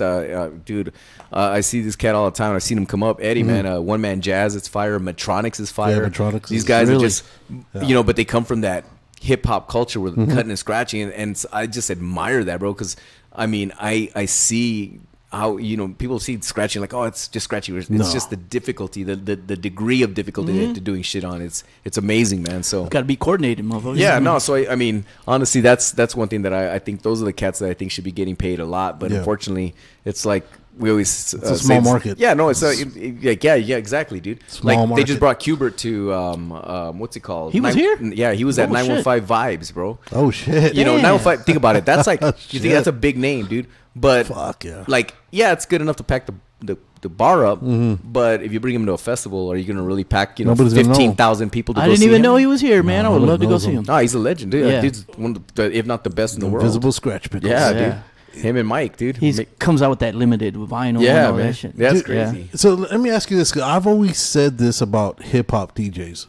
dude. I see this cat all the time. I've seen him come up. Eddie, man, One Man Jazz, it's fire. Metronics is fire. These guys are just, but they come from that hip hop culture with cutting and scratching, and I just admire that, bro. Because I mean, I see how people see scratching like, oh, it's just scratching. It's just the difficulty, the degree of difficulty to doing shit on. It's amazing, man. So
got to be coordinated, motherfucker.
Yeah, no. So I mean, honestly, that's one thing that I think those are the cats that I think should be getting paid a lot. But unfortunately, it's like. We always
it's a small market.
Yeah, no, it's exactly, dude.
Small market.
They just brought Qbert to what's it called?
He was here.
Yeah, he was at 915 Vibes, bro.
Oh shit!
915. Think about it. That's like you think that's a big name, dude. But
fuck yeah,
it's good enough to pack the bar up. But if you bring him to a festival, are you gonna really pack 15,000 people? To
I didn't even know he was here, man. I would love to go see him.
No, he's a legend, dude. Yeah. Dude's one of the, if not the best in the world.
Invisible scratch pickles.
Yeah, dude. Him and Mike, dude.
He comes out with that limited vinyl.
Yeah,
and all
man.
that shit.
That's crazy.
Yeah. So let me ask you this. 'Cause I've always said this about hip hop DJs.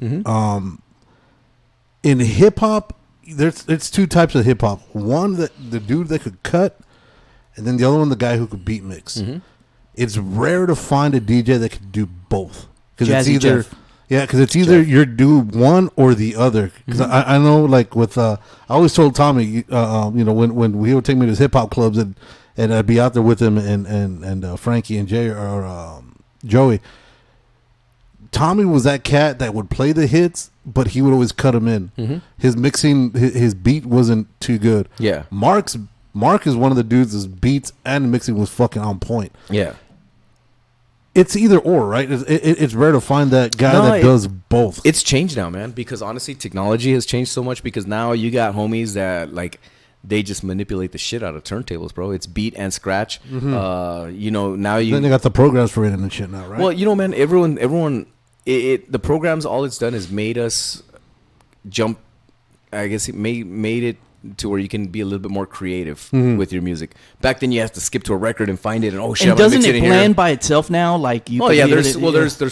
In hip hop, there's two types of hip hop. One that the dude that could cut, and then the other one, the guy who could beat mix. It's rare to find a DJ that could do both. Because it's either Jeff. Yeah, because it's either you're do one or the other. Because I know, like with I always told Tommy, when he would take me to his hip hop clubs and I'd be out there with him and Frankie and Jay or Joey. Tommy was that cat that would play the hits, but he would always cut them in. His mixing, his beat wasn't too good.
Yeah,
Mark is one of the dudes. His beats and mixing was fucking on point.
Yeah.
It's either or, right? It's rare to find that guy that does both.
It's changed now, man, because honestly, technology has changed so much because now you got homies that, like, they just manipulate the shit out of turntables, bro. It's beat and scratch. Now
Then they got the programs for it and shit now, right?
Well, man, everyone, the programs, all it's done is made us jump, I guess it made it to where you can be a little bit more creative with your music. Back then, you have to skip to a record and find it, and shit.
And doesn't it blend by itself now? Like you.
Oh yeah, there's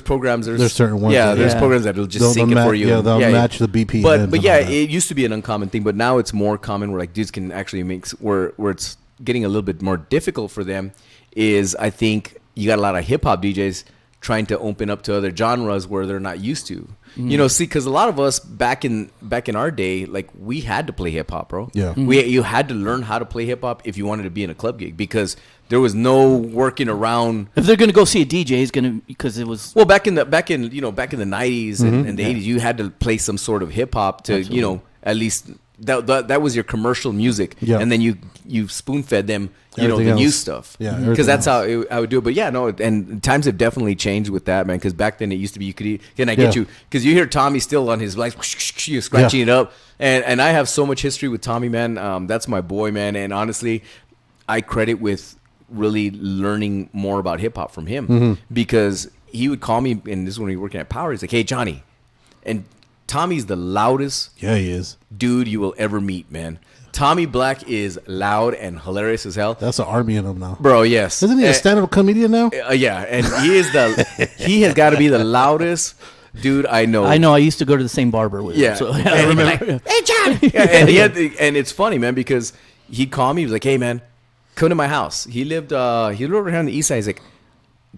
programs. There's
certain ones.
Yeah, there's programs that'll just sync it for you.
Yeah, they'll match the BPM.
But yeah, it used to be an uncommon thing, but now it's more common where like dudes can actually mix where it's getting a little bit more difficult for them is I think you got a lot of hip hop DJs trying to open up to other genres where they're not used to. You know, see, because a lot of us back in our day, like we had to play hip hop, bro.
Yeah.
You had to learn how to play hip hop if you wanted to be in a club gig, because there was no working around.
If they're gonna go see a DJ, it's gonna, because it was
back in the 90s and the 80s, you had to play some sort of hip hop to at least that was your commercial music.
Yeah.
And then you spoon fed them the
Everything
new
else.
stuff.
Yeah,
because that's
everything
how I would do it. But yeah, no, and times have definitely changed with that, man. Because back then it used to be you could I get you, because you hear Tommy still on his like scratching it up, and I have so much history with Tommy, man. That's my boy, man. And honestly, I credit with really learning more about hip hop from him, because he would call me, and this is when we were working at Power. He's like, "Hey, Johnny," and Tommy's the loudest
he is.
dude you will ever meet, man. Tommy Black is loud and hilarious as hell.
That's an army in him now,
Bro, yes.
Isn't he a stand-up comedian now?
Yeah, and he has got to be the loudest dude I know.
I used to go to the same barber with him. So I remember.
Like, hey, John. And it's funny, man, because he'd call me. He was like, "Hey, man, come to my house." He lived over here on the east side. He's like,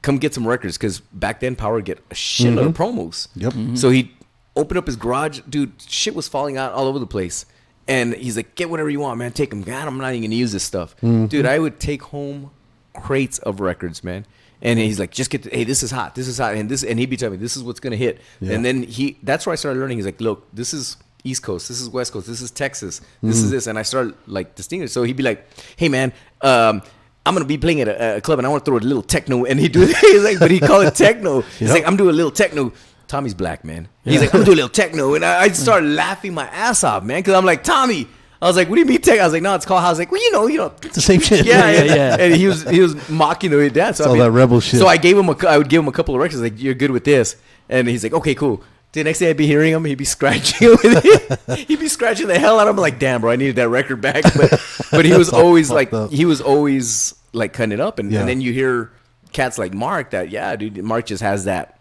"Come get some records," because back then Power would get a shitload of promos.
Yep.
So he opened up his garage, dude. Shit was falling out all over the place. And he's like, "Get whatever you want, man. Take them." God, I'm not even gonna use this stuff, dude. I would take home crates of records, man. And he's like, "Just get, hey, this is hot, and this," and he'd be telling me, "This is what's gonna hit." Yeah. And then that's where I started learning. He's like, "Look, this is East Coast, this is West Coast, this is Texas, this is this," and I started like distinguishing. So he'd be like, "Hey, man, I'm gonna be playing at a club, and I want to throw a little techno," and he'd do it. He's like, but he call it techno. He's like, "I'm doing a little techno." Tommy's black, man. He's like, "I'm doing a little techno," and I started laughing my ass off, man, because I'm like, "Tommy," I was like, "What do you mean techno?" I was like, "No, it's called." I was like, "Well, you know,
It's the same shit.
yeah." And he was mocking the way he danced. So
all that rebel shit.
So I would give him a couple of records, like, "You're good with this," and he's like, "Okay, cool." The next day I'd be hearing him, he'd be scratching with it. He'd be scratching the hell out of him. Like, "Damn, bro, I needed that record back." But he was always like, cutting it up, and then you hear cats like Mark that, yeah, dude, Mark just has that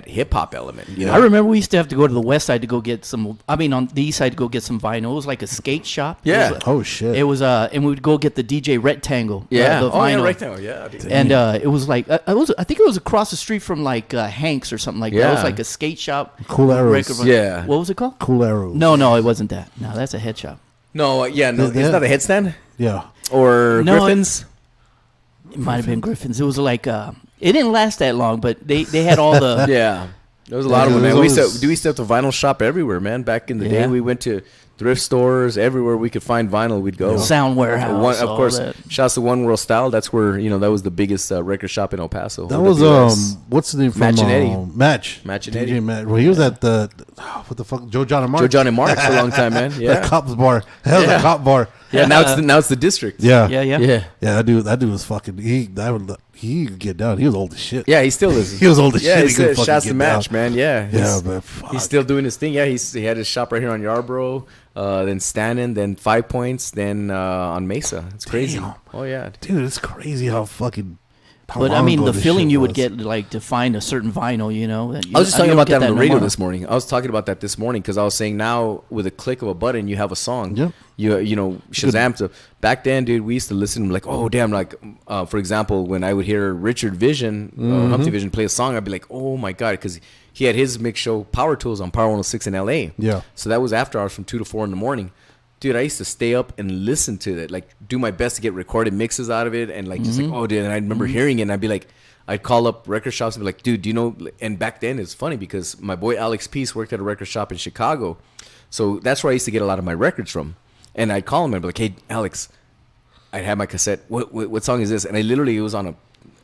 hip hop element. You know?
I remember we used to have to go to the west side to go get some. I mean, on the east side to go get some vinyl. It was like a skate shop.
Yeah.
Oh shit.
It was and we would go get the DJ Rectangle.
Yeah.
The vinyl.
Rectangle. Yeah. Dude.
And it was like I think it was across the street from like Hanks or something like that. It was like a skate shop.
Cool Arrows.
Yeah.
What was it called?
Cool Arrows.
No, it wasn't that. No, that's a head shop.
No. Yeah. No. It's not a headstand.
Yeah.
Or
No,
Griffins.
It might have been Griffin's. It was like it didn't last that long, but they had all the
Yeah. There was a lot of them, man. We used to have to vinyl shop everywhere, man. Back in the day, we went to thrift stores. Everywhere we could find vinyl, we'd go.
Sound Warehouse.
Of course, shouts to One World Style. That's where, that was the biggest record shop in El Paso.
That was, what's the name from?
Match and Eddie.
Match
and
DJ
Eddie.
Match. Well, he was at the, what the fuck, Joe, John, and Mark.
Joe, John, and Mark for a long time, man. Yeah.
The Cops Bar. Hell, the Cop Bar.
Yeah, now it's the district.
Yeah.
Yeah.
That dude was fucking, he could get down. He was old as shit.
Yeah, he still is.
He was old as
yeah,
shit.
He
could
said, shouts to
get
Match,
down.
man. Yeah.
Yeah, but fuck.
He's still doing his thing. Yeah, he had his shop right here on Yarborough, then Stanton, then 5 Points, then on Mesa. It's crazy.
Damn.
Oh, yeah.
Dude, it's crazy how fucking...
But I mean, the feeling you would get, like, to find a certain vinyl,
I was just talking about that on the radio this morning. I was talking about that this morning because I was saying now with a click of a button, you have a song.
Yeah.
Shazam. So back then, dude, we used to listen like, oh, damn. Like, for example, when I would hear Richard Vision, Humpty Vision play a song, I'd be like, oh, my God, because he had his mix show Power Tools on Power 106 in L.A.
Yeah.
So that was after hours from 2 to 4 in the morning. Dude, I used to stay up and listen to it, like do my best to get recorded mixes out of it, and like just like, oh, dude. And I remember hearing it, and I'd be like, I'd call up record shops and be like, dude, do you know? And back then it's funny because my boy Alex Peace worked at a record shop in Chicago, so that's where I used to get a lot of my records from. And I'd call him and be like, hey, Alex, I'd have my cassette. What song is this? And it was on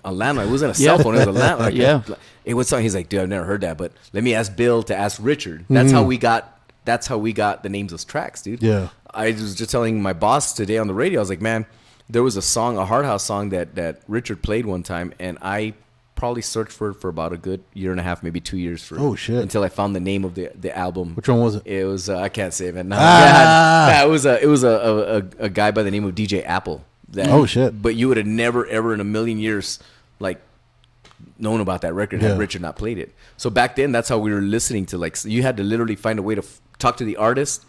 a landline. It wasn't a cell phone. It was a landline.
Yeah.
Hey, what song? He's like, dude, I've never heard that, but let me ask Bill to ask Richard. That's how we got the names of tracks, dude.
Yeah.
I was just telling my boss today on the radio, I was like, man, there was a Hard House song that Richard played one time, and I probably searched for it for about a good year and a half, maybe 2 years until I found the name of the album.
Which one was it?
It was I can't say it, man. It was a guy by the name of DJ Apple.
Oh shit!
But you would have never ever in a million years like known about that record had Richard not played it. So back then, that's how we were listening to. Like, you had to literally find a way to talk to the artist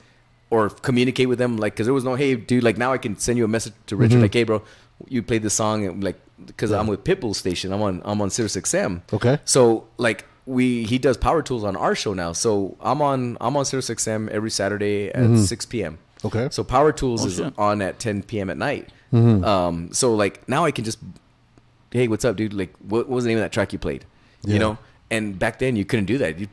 or communicate with them, like, because there was no, hey, dude, like, now I can send you a message to Richard, like, hey, bro, you played this song, and like, because I'm with Pitbull station, I'm on Sirius XM.
Okay.
So like he does Power Tools on our show now. So I'm on Sirius XM every Saturday at 6 p.m.
Okay.
So Power Tools is on at 10 p.m. at night. So like now I can just, hey, what's up, dude? Like, what was the name of that track you played? You know? And back then you couldn't do that. You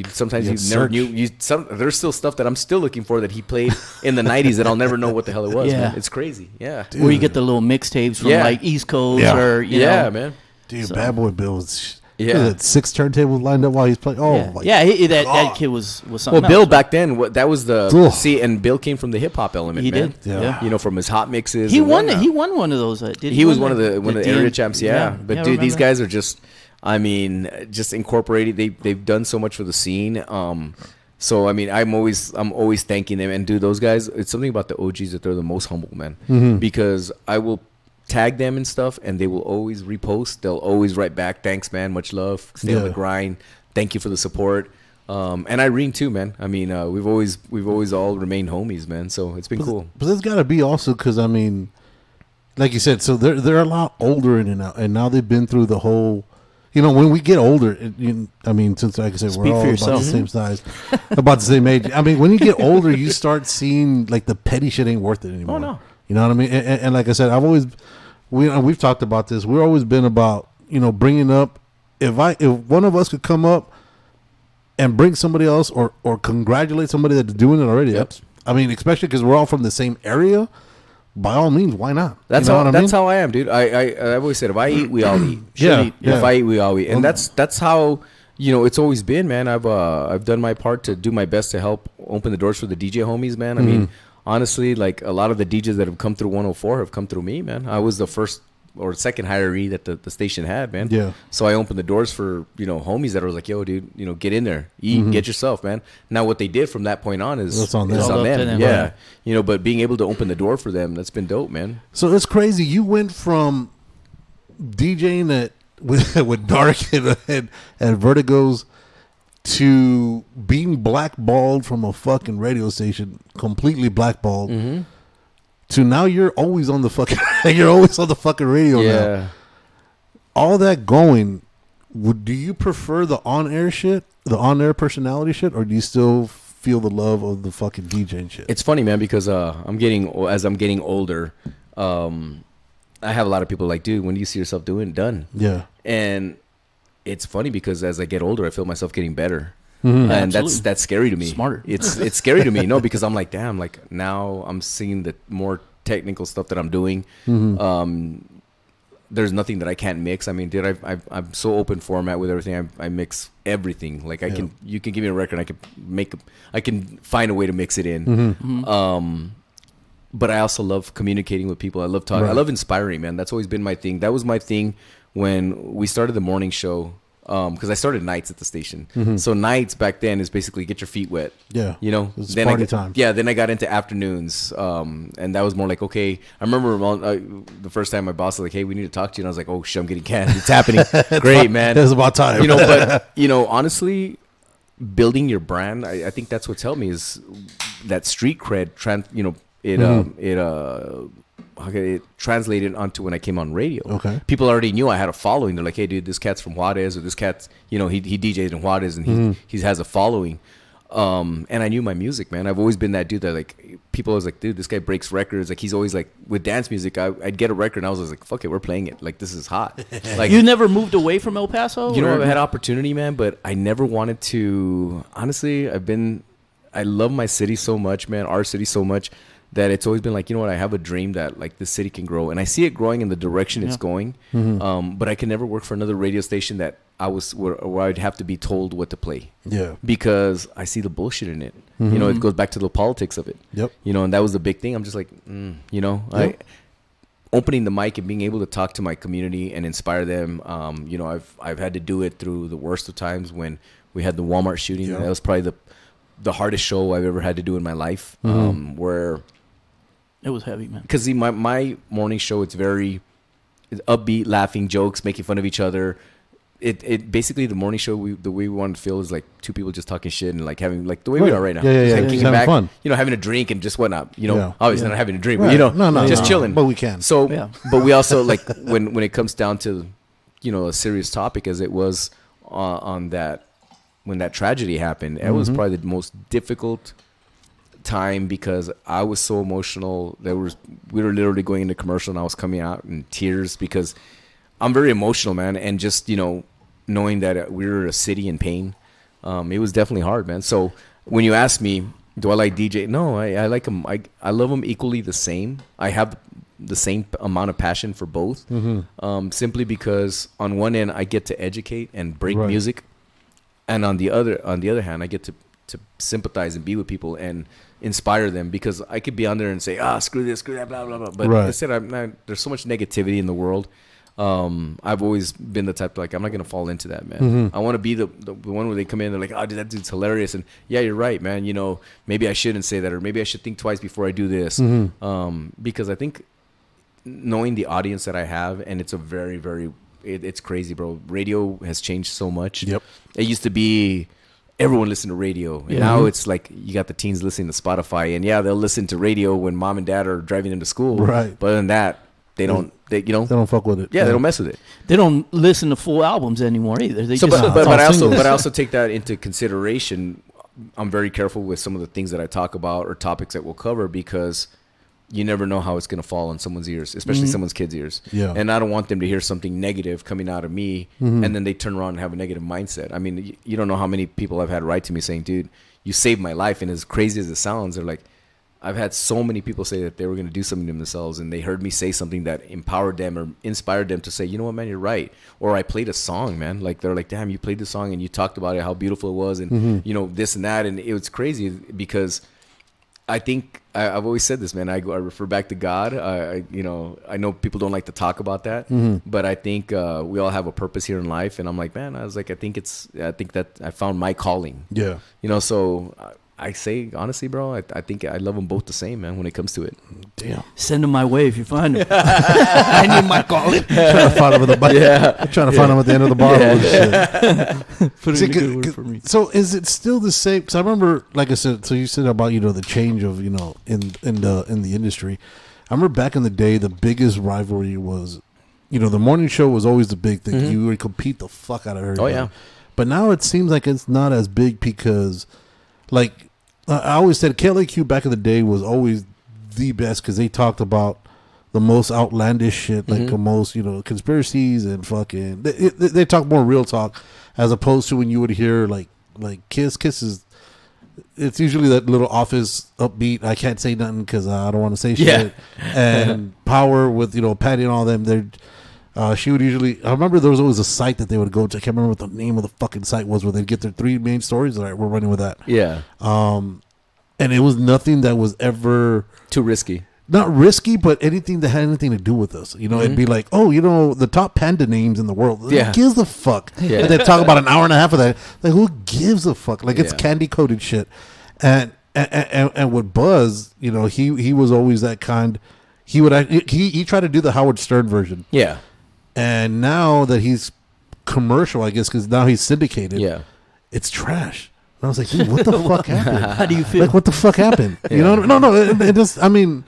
sometimes you never knew. There's still stuff that I'm still looking for that he played in the 90s that I'll never know what the hell it was.
Yeah.
Man. It's crazy. Yeah.
Dude. Where you get the little mixtapes from like East Coast or you know.
Man.
Dude, Bad Boy Bill was 6 turntables lined up while he's playing. Oh my
that kid was something.
Well, Bill
else,
back then, that was the and Bill came from the hip hop element.
He
man.
did, yeah.
You know, from his hot mixes.
He won one of those.
He was one of the area champs. Yeah, but dude, these guys are just. I mean, just incorporated. They've done so much for the scene. So I mean, I'm always thanking them. And dude, those guys, it's something about the OGs that they're the most humble, man. Because I will tag them and stuff, and they will always repost. They'll always write back, thanks, man, much love, stay on the grind, thank you for the support. And Irene too, man. I mean, we've always all remained homies, man. So it's been cool.
But there's got to be also because I mean, like you said, so they're a lot older in and out, and now they've been through the whole. You know, when we get older, I mean, since like I said, we're all about the same size, about the same age. I mean, when you get older, you start seeing like the petty shit ain't worth it anymore.
Oh no,
you know what I mean? And like I said, we've talked about this. We've always been about bringing up if one of us could come up and bring somebody else or congratulate somebody that's doing it already.
Yep.
I mean, especially because we're all from the same area. By all means, why not?
That's how I am, dude. I've always said, if I eat, we all eat. If I eat, we all eat, and that's how it's always been, man. I've done my part to do my best to help open the doors for the DJ homies, man. I mean, honestly, like a lot of the DJs that have come through 104 have come through me, man. I was the first or second hiree that the station had, man. Yeah. So I opened the doors for homies that were like, yo, dude, get in there, eat, get yourself, man. Now what they did from that point on is on them. Yeah. Right. But being able to open the door for them, that's been dope, man.
So it's crazy. You went from DJing with Dark and Vertigos to being blackballed from a fucking radio station, completely blackballed. To now you're always on the fucking radio now. All that going, do you prefer the on-air shit, the on-air personality shit, or do you still feel the love of the fucking DJing shit?
It's funny, man, because as I'm getting older, I have a lot of people like, dude, when do you see yourself done? Yeah. And it's funny because as I get older, I feel myself getting better. And that's scary to me.
Smarter.
It's scary to me, because I'm like, damn, like now I'm seeing the more technical stuff that I'm doing. There's nothing that I can't mix. I mean, dude, I'm so open format with everything. I mix everything. Like you can give me a record, and I can find a way to mix it in. But I also love communicating with people. I love talking. I love inspiring, man. That's always been my thing. That was my thing when we started the morning show. Because I started nights at the station. So nights back then is basically get your feet wet. Yeah.
It's party time.
Yeah, then I got into afternoons. And that was more like, okay. I remember the first time my boss was like, hey, we need to talk to you. And I was like, oh, shit, I'm getting canned. It's happening. Great, man.
It's about time.
But, honestly, building your brand, I think that's what's helped me is that street cred, it translated onto when I came on radio. Okay. People already knew I had a following. They're like, hey, dude, this cat's from Juarez, or this cat's, he DJed in Juarez, and he has a following. And I knew my music, man. I've always been that dude that, like, people always like, dude, this guy breaks records. Like, he's always like, with dance music, I'd get a record, and I was like, fuck it, we're playing it. Like, this is hot. Like,
you never moved away from El Paso?
I've had opportunity, man, but I never wanted to. Honestly, I love my city so much, man, our city so much, that it's always been like, I have a dream that like this city can grow, and I see it growing in the direction it's going. But I can never work for another radio station that where I'd have to be told what to play. Yeah, because I see the bullshit in it. It goes back to the politics of it. Yep. And that was the big thing. I'm just like, opening the mic and being able to talk to my community and inspire them. I've had to do it through the worst of times when we had the Walmart shooting. That was probably the hardest show I've ever had to do in my life. Where
it was heavy, man.
Because my morning show, it's very upbeat, laughing, jokes, making fun of each other. it basically the morning show the way we want to feel is like two people just talking shit and like having like the way we are right now.
Yeah.
Like kicking back,
fun.
having a drink and just whatnot. Obviously not having a drink, but just chilling.
But we can.
So, but we also like when it comes down to a serious topic as it was on that when that tragedy happened. It was probably the most difficult time because I was so emotional. We were literally going into commercial and I was coming out in tears because I'm very emotional, man, and just knowing that we were a city in pain, it was definitely hard, man. So when you ask me, do I like DJ? No, I like them. I love them equally the same. I have the same amount of passion for both, simply because on one end I get to educate and break music, and on the other hand I get to sympathize and be with people and inspire them, because I could be on there and say, screw this, screw that, blah blah blah. But instead, there's so much negativity in the world. I've always been the type like I'm not gonna fall into that, man. I want to be the one where they come in and they're like, dude, that dude's hilarious, and yeah, you're right, man. Maybe I shouldn't say that, or maybe I should think twice before I do this, because I think knowing the audience that I have, and it's a very very it's crazy, bro. Radio has changed so much. Yep. It used to be everyone listened to radio, and now it's like you got the teens listening to Spotify, and they'll listen to radio when mom and dad are driving them to school, right? But other than that, they don't fuck with it. Yeah, they don't mess with it.
They don't listen to full albums anymore either.
But I also take that into consideration. I'm very careful with some of the things that I talk about or topics that we'll cover, because you never know how it's going to fall on someone's ears, especially someone's kids' ears. Yeah. And I don't want them to hear something negative coming out of me, and then they turn around and have a negative mindset. I mean, you don't know how many people I've had write to me saying, dude, you saved my life. And as crazy as it sounds, they're like, I've had so many people say that they were going to do something to themselves, and they heard me say something that empowered them or inspired them to say, you know what, man, you're right. Or I played a song, man. Like, they're like, damn, you played the song and you talked about it, how beautiful it was, and, this and that. And it was crazy because I think I've always said this, man. I refer back to God. I know people don't like to talk about that, but I think we all have a purpose here in life. And I'm like, man, I think that I found my calling. Yeah. So I say honestly, bro, I think I love them both the same, man. When it comes to it.
Damn. Send them my way if you find them.
I need my calling. Trying to find them at the trying to find them at the end of the bottle. And shit. Put in a good word for me. So is it still the same? Because I remember, like I said, so you said about the change of in the industry. I remember back in the day, the biggest rivalry was, the morning show was always the big thing. You would compete the fuck out of everybody. Oh yeah. But now it seems like it's not as big because, like, I always said KLAQ back in the day was always the best because they talked about the most outlandish shit, like the most, conspiracies and fucking. They talk more real talk as opposed to when you would hear like Kiss. Kiss is, it's usually that little office upbeat. I can't say nothing because I don't want to say shit. And Power with Patty and all them. She would usually. I remember there was always a site that they would go to. I can't remember what the name of the fucking site was, where they'd get their 3 main stories. All right, we're running with that. Yeah. And it was nothing that was ever
too risky.
Not risky, but anything that had anything to do with us. It'd be like, the top panda names in the world. Yeah. Who gives a fuck? Yeah. And they talk about an hour and a half of that. Like, who gives a fuck? Like, it's candy coated shit. And with Buzz, he was always that kind. He tried to do the Howard Stern version. Yeah. And now that he's commercial, I guess, because now he's syndicated, it's trash. And I was like, dude, what the fuck happened?
How do you feel?
Like, what the fuck happened? No. It just, I mean,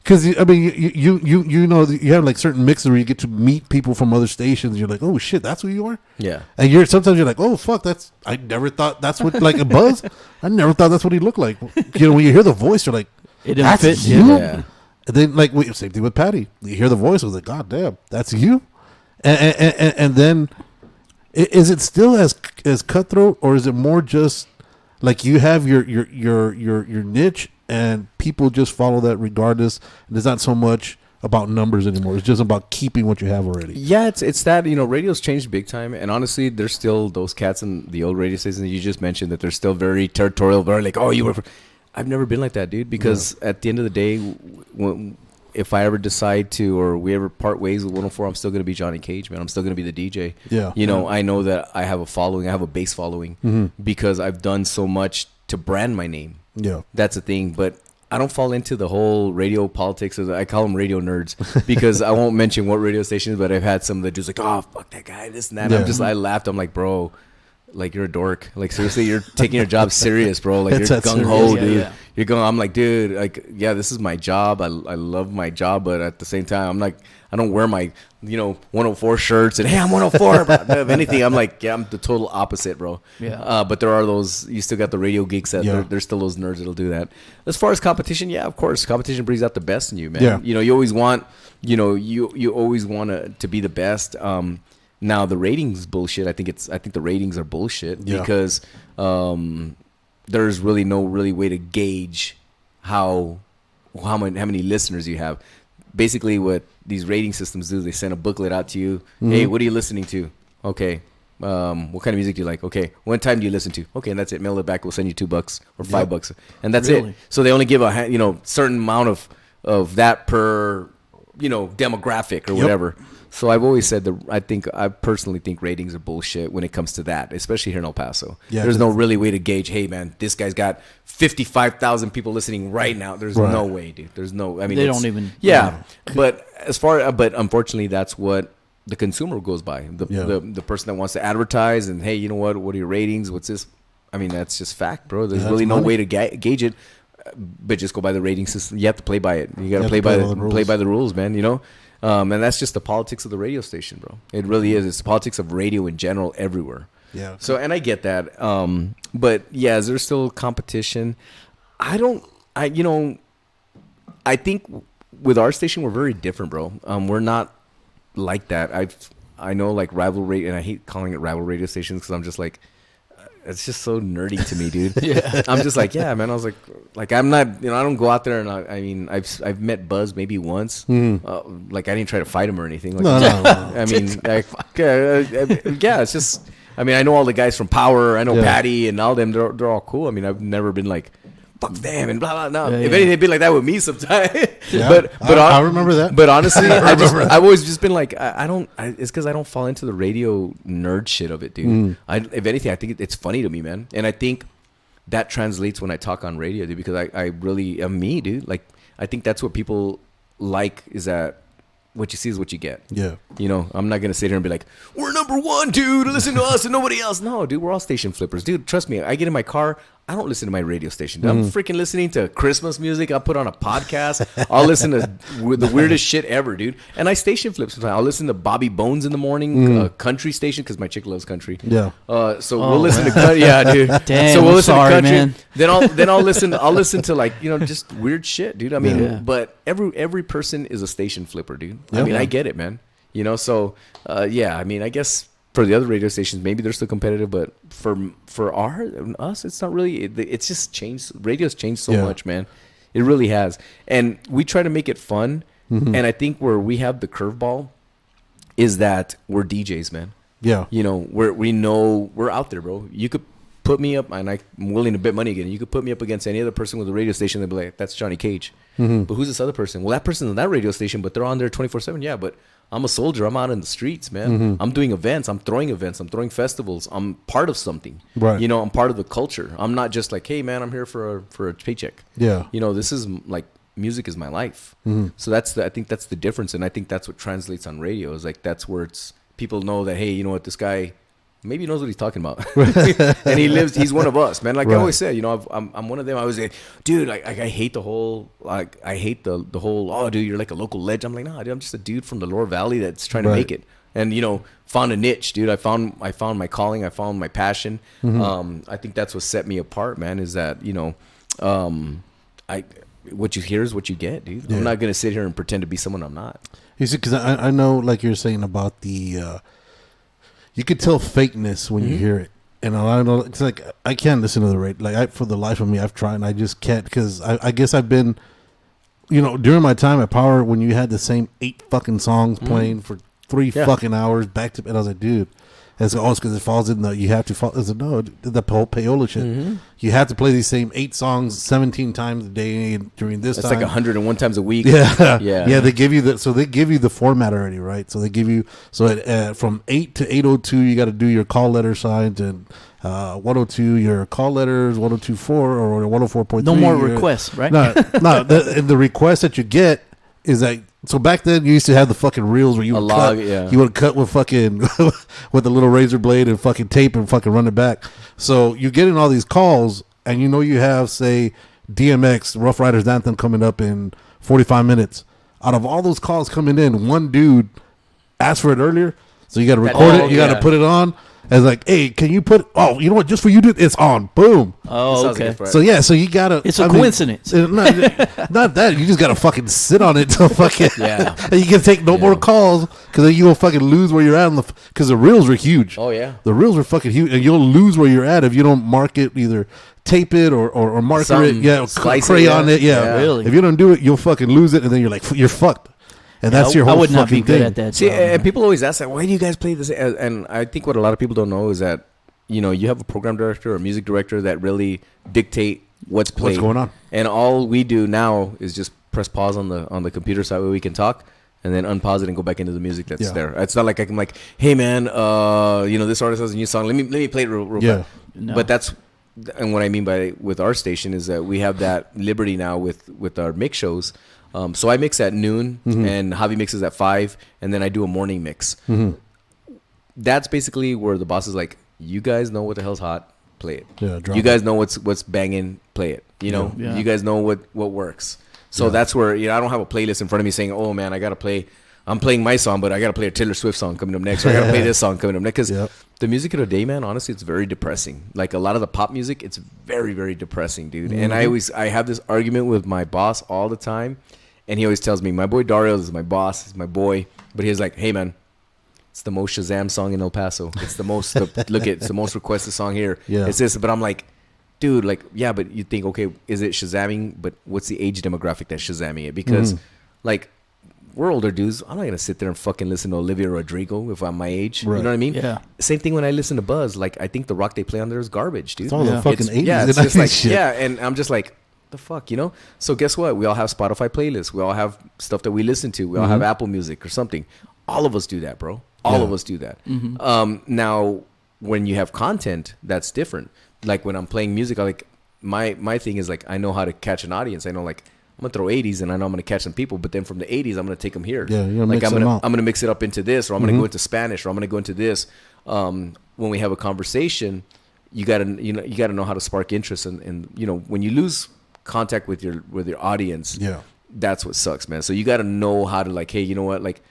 because you have like certain mixes where you get to meet people from other stations. You're like, oh shit, that's who you are. Yeah. And sometimes you're like, oh fuck, I never thought that's what, like, a Buzz. I never thought that's what he looked like. When you hear the voice, you're like, it didn't fit you. Yeah. And then same thing with Patty. You hear the voice, I was like, god damn, that's you. And then, is it still as cutthroat, or is it more just like you have your niche and people just follow that regardless? And it's not so much about numbers anymore. It's just about keeping what you have already.
Yeah, it's that radio's changed big time, and honestly, there's still those cats in the old radio stations that you just mentioned that they're still very territorial, very like, oh, you were. I've never been like that, dude. Because at the end of the day, if I ever decide to, or we ever part ways with 104, I'm still going to be Johnny Kage, man. I'm still going to be the DJ. Yeah. I know that I have a following. I have a base following because I've done so much to brand my name. Yeah. That's the thing. But I don't fall into the whole radio politics. I call them radio nerds because I won't mention what radio stations, but I've had some of the dudes like, oh, fuck that guy, this and that. Yeah. I laughed. I'm like, bro, like you're a dork. Like seriously, you're taking your job serious, bro. Like you're gung ho, dude. Yeah. You're going. I'm like, dude, like, yeah, this is my job. I love my job, but at the same time, I'm like, I don't wear my 104 shirts and hey, I'm 104. But if anything, I'm like, yeah, I'm the total opposite, bro. Yeah. But there are those. You still got the radio geeks that there's still those nerds that'll do that. As far as competition, yeah, of course, competition brings out the best in you, man. Yeah. You always want, you always want to be the best. Now the ratings bullshit. I think the ratings are bullshit because there's really no way to gauge how many listeners you have. Basically, what these rating systems do, they send a booklet out to you. Mm-hmm. Hey, what are you listening to? Okay. What kind of music do you like? Okay. What time do you listen to? Okay, and that's it. Mail it back. We'll send you $2 or $5, and that's it. So they only give a certain amount of that per demographic or whatever. So I've always said that I personally think ratings are bullshit when it comes to that, especially here in El Paso. Yeah, there's no really way to gauge, hey man, this guy's got 55,000 people listening right now. There's no way, dude. There's no, I mean,
they don't even.
Yeah. But but unfortunately that's what the consumer goes by. The person that wants to advertise and hey, you know what are your ratings? What's this? I mean, that's just fact, bro. There's really no way to gauge it, but just go by the rating system. You have to play by it. You got to play by the rules, man, And that's just the politics of the radio station, bro. It really is. It's the politics of radio in general everywhere. Yeah. So, and I get that. But yeah, is there still competition? I think with our station, we're very different, bro. We're not like that. I know like rival radio, and I hate calling it rival radio stations because I'm just like, it's just so nerdy to me, dude. Yeah. I'm just like, yeah, man. I was like I'm not, I don't go out there and I mean, I've met Buzz maybe once. Like I didn't try to fight him or anything. Like, no. I mean, yeah, it's just, I mean, I know all the guys from Power. I know Patty and all them. They're all cool. I mean, I've never been like, fuck them and blah blah. No, if anything, they'd be like that with me sometimes. Yeah, but I remember that. But honestly, I've always just been like, I don't. It's because I don't fall into the radio nerd shit of it, dude. If anything, I think it's funny to me, man, and I think that translates when I talk on radio, dude. Because I really am me, dude. Like I think that's what people like is that. What you see is what you get. Yeah. I'm not going to sit here and be like, we're number one, dude. Listen to us and nobody else. No, dude, we're all station flippers. Dude, trust me. I get in my car. I don't listen to my radio station. I'm freaking listening to Christmas music. I'll put on a podcast. I'll listen to the weirdest shit ever, dude. And I station flip sometimes. I'll listen to Bobby Bones in the morning, country station, because my chick loves country. Yeah. So we'll listen to country. Yeah, dude. Damn, so we'll listen to country. Man. Then I'll listen to like, just weird shit, dude. I mean, but every person is a station flipper, dude. I mean, I get it, man. So yeah, I mean, I guess for the other radio stations, maybe they're still competitive, but for us, it's not really. It's just changed. Radio's changed so much, man. It really has, and we try to make it fun. And I think where we have the curveball is that we're DJs, man. Yeah, we know we're out there, bro. You could put me up, and I'm willing to bet money again. You could put me up against any other person with a radio station. They'd be like, "That's Johnny Kage." But who's this other person? Well, that person's on that radio station, but they're on there 24/7. Yeah, but I'm a soldier. I'm out in the streets, man. I'm doing events. I'm throwing festivals. I'm part of something. Right. I'm part of the culture. I'm not just like, hey, man, I'm here for a paycheck. Yeah. This is like music is my life. So I think that's the difference, and I think that's what translates on radio. Is like that's where people know that, hey, you know what, this guy maybe knows what he's talking about. And he's one of us, man. Like I always say, I'm one of them. I always say, dude, I hate the whole, the whole, oh, dude, you're like a local legend. I'm like, nah, dude, I'm just a dude from the Lower Valley that's trying to make it. And, found a niche, dude. I found my calling. I found my passion. I think that's what set me apart, man, is that, what you hear is what you get, dude. Yeah. I'm not going to sit here and pretend to be someone I'm not.
You see, because I know, like you're saying about the, you could tell fakeness when you hear it, and I know it's like I can't listen to the radio. Like for the life of me, I've tried and I just can't because I guess I've been, during my time at Power when you had the same 8 fucking songs playing for 3 fucking hours back to, and I was like, dude, And so, it's because it falls in the, you have to fall. I said, no, the whole payola shit. You have to play these same 8 songs 17 times a day during this time.
It's like 101 times a week.
Yeah.
Yeah.
They give you they give you the format already, right? So they give you, from 8 to 8:02, you got to do your call letter signs, and 102 your call letters, 102.4 or 104.3.
No more requests, right?
No. And the request that you get is that, so back then you used to have the fucking reels where you would cut, you would cut with fucking with a little razor blade and fucking tape and fucking run it back. So you're getting all these calls, and you have, say, DMX Rough Riders Anthem coming up in 45 minutes. Out of all those calls coming in, one dude asked for it earlier, so you got to record it, you got to put it on. As like, hey, can you put? Oh, you know what? Just for you, it's on. Boom.
Oh, okay.
So you gotta.
It's a coincidence.
Not that you just gotta fucking sit on it till fucking.
Yeah.
And you can take no more calls, because then you will fucking lose where you're at. Because the reels are huge.
Oh yeah.
The reels are fucking huge, and you'll lose where you're at if you don't mark it, either tape it or marker it. Yeah, crayon it. Yeah.
Really.
If you don't do it, you'll fucking lose it, and then you're fucked. And that's your whole fucking thing. I would not be good
at that.
See, and people always ask that, why do you guys play this? And I think what a lot of people don't know is that, you have a program director or music director that really dictate what's played.
What's going on.
And all we do now is just press pause on the computer so that way we can talk, and then unpause it and go back into the music that's there. It's not like I can like, hey man, this artist has a new song. Let me play it real fast.
No.
But that's, and what I mean with our station is that we have that liberty now with our mix shows. So I mix at noon, and Javi mixes at 5, and then I do a morning mix. That's basically where the boss is like, you guys know what the hell's hot, play it. Yeah, you guys know what's banging, play it. You guys know what works. So that's where, I don't have a playlist in front of me saying, oh man, I'm playing my song, but I got to play a Taylor Swift song coming up next, or I got to play this song coming up next. Because the music of the day, man, honestly, it's very depressing. Like a lot of the pop music, it's very, very depressing, dude. And I have this argument with my boss all the time. And he always tells me, my boy Dario is my boss, he's my boy. But he's like, hey, man, it's the most Shazam song in El Paso. It's the most, it's the most requested song here. Yeah. It's this. But I'm like, dude, like, yeah, but you think, okay, is it Shazamming? But what's the age demographic that's Shazamming it? Because, like, we're older dudes. I'm not going to sit there and fucking listen to Olivia Rodrigo if I'm my age. Right. You know what I mean? Yeah. Same thing when I listen to Buzz. Like, I think the rock they play on there is garbage, dude.
It's all the fucking 80s.
Yeah, it's just like, shit. Yeah, and I'm just like, the fuck, So guess what? We all have Spotify playlists. We all have stuff that we listen to. We all have Apple Music or something. All of us do that, bro. All of us do that. Now, when you have content, that's different. Like when I'm playing music, my thing is like, I know how to catch an audience. I know, like, I'm gonna throw 80s and I know I'm gonna catch some people, but then from the 80s I'm gonna take them here. Yeah, you're like I'm gonna mix it up into this, or I'm gonna go into Spanish, or I'm gonna go into this. When we have a conversation, you gotta know how to spark interest, and when you lose contact with your audience, that's what sucks, man. So you got to know how to, like, hey, you know what, like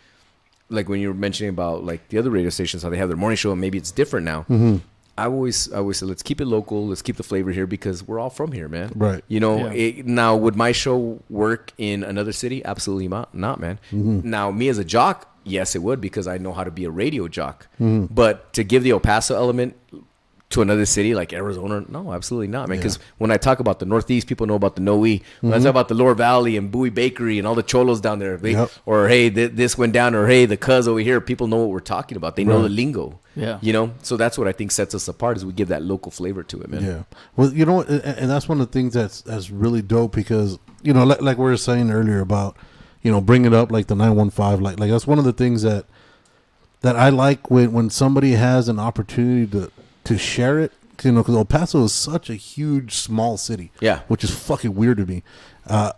when you were mentioning about like the other radio stations, how they have their morning show and maybe it's different now. I always say, let's keep it local, let's keep the flavor here, because we're all from here, man. Right. Now, would my show work in another city? Absolutely not, man. Now, me as a jock, yes, it would, because I know how to be a radio jock. But to give the El Paso element to another city like Arizona, no, absolutely not, man. Because when I talk about the Northeast, people know about the Noe. When I talk about the Lower Valley and Bowie Bakery and all the cholos down there, or hey, this went down, or hey, the cuz over here, people know what we're talking about. They know the lingo. Yeah. So that's what I think sets us apart, is we give that local flavor to it, man. Yeah.
Well, and that's one of the things that's really dope, because like we were saying earlier about bringing up like the 915, like that's one of the things that I like when somebody has an opportunity to share it, because El Paso is such a huge small city, which is fucking weird to me.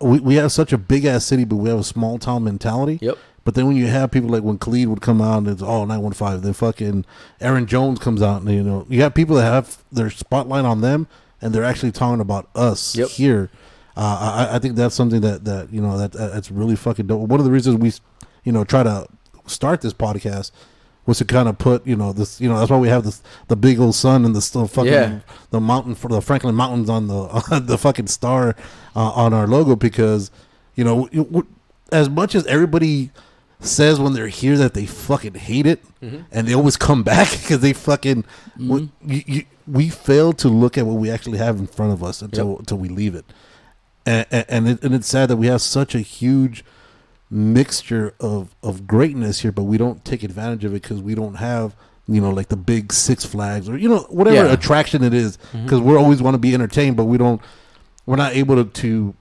We have such a big ass city, but we have a small town mentality. Yep. But then when you have people like when Khalid would come out and it's 915, then fucking Aaron Jones comes out, and you have people that have their spotlight on them, and they're actually talking about us here. I think that's something that's really fucking dope. One of the reasons we try to start this podcast was to kind of put this, that's why we have the big old sun and the fucking the mountain, for the Franklin Mountains on the fucking star on our logo, because as much as everybody says when they're here that they fucking hate it, and they always come back because they fucking we fail to look at what we actually have in front of us until we leave it, and it's sad that we have such a huge mixture of greatness here, but we don't take advantage of it because we don't have you know, like the big Six Flags or, you know, whatever attraction it is, because we always want to be entertained, but we're not able to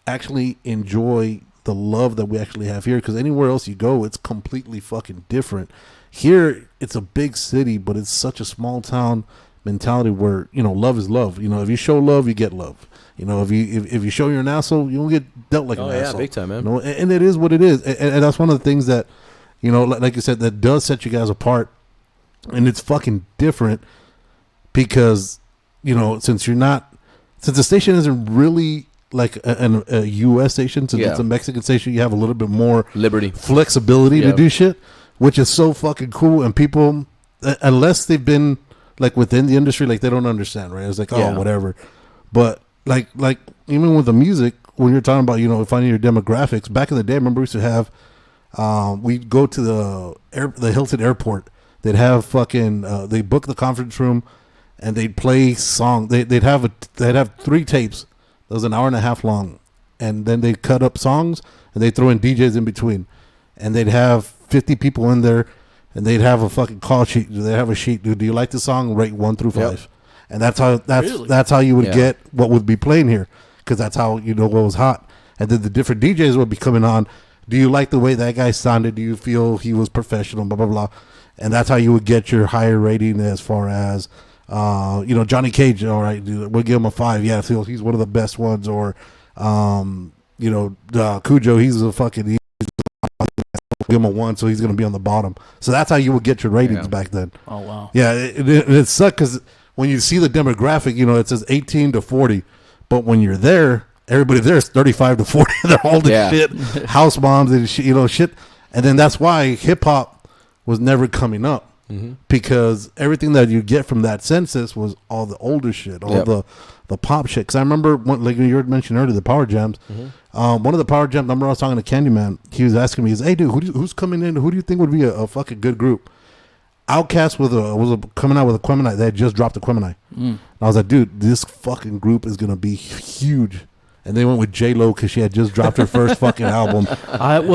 actually enjoy the love that we actually have here, because anywhere else you go, it's completely fucking different. Here, it's a big city, but it's such a small town mentality where, you know, love is love. You know, if you show love, you get love. You know, if you show you're an asshole, you don't get dealt like an asshole. Oh, yeah,
big time, man.
You know? And it is what it is. And that's one of the things that, you know, like you said, that does set you guys apart. And it's fucking different because, you know, since the station isn't really like a U.S. station, since it's a Mexican station, you have a little bit more
liberty,
flexibility to do shit, which is so fucking cool. And people, unless they've been like within the industry, like they don't understand, right? It's like, oh, whatever. But like even with the music, when you're talking about, you know, finding your demographics, back in the day, I remember we used to have, we'd go to the Hilton Airport. They'd have fucking, they book the conference room, and they'd play song. They'd have 3 tapes. That was an hour and a half long, and then they'd cut up songs and they'd throw in DJs in between, and they'd have 50 people in there, and they'd have a fucking call sheet. They'd have a sheet. Do you like the song? Rate 1 through 5, and that's how you would get what would be playing here, because that's how you know what was hot. And then the different DJs would be coming on. Do you like the way that guy sounded? Do you feel he was professional? Blah blah blah. And that's how you would get your higher rating as far as, you know, Johnny Kage. All right, we'll give him a 5. Yeah, I feel he's one of the best ones. Or, you know, Cujo, he's a fucking. Give him a 1, so he's going to be on the bottom. So that's how you would get your ratings back then.
Oh wow.
Yeah, it sucked because when you see the demographic, you know, it says 18 to 40, but when you're there, everybody there is 35 to 40. They're holding shit, house moms and shit, you know, shit. And then that's why hip hop was never coming up, because everything that you get from that census was all the older shit, all the pop shit. Because I remember, like you were mentioning earlier, the power jams. One of the power jams, I remember I was talking to Candyman. He was asking me, "Hey, dude, who's coming in? Who do you think would be a fucking good group?" Outkast was coming out with Aquemini. They had just dropped Aquemini. And I was like, "Dude, this fucking group is gonna be huge." And they went with J-Lo because she had just dropped her first fucking album.
I'm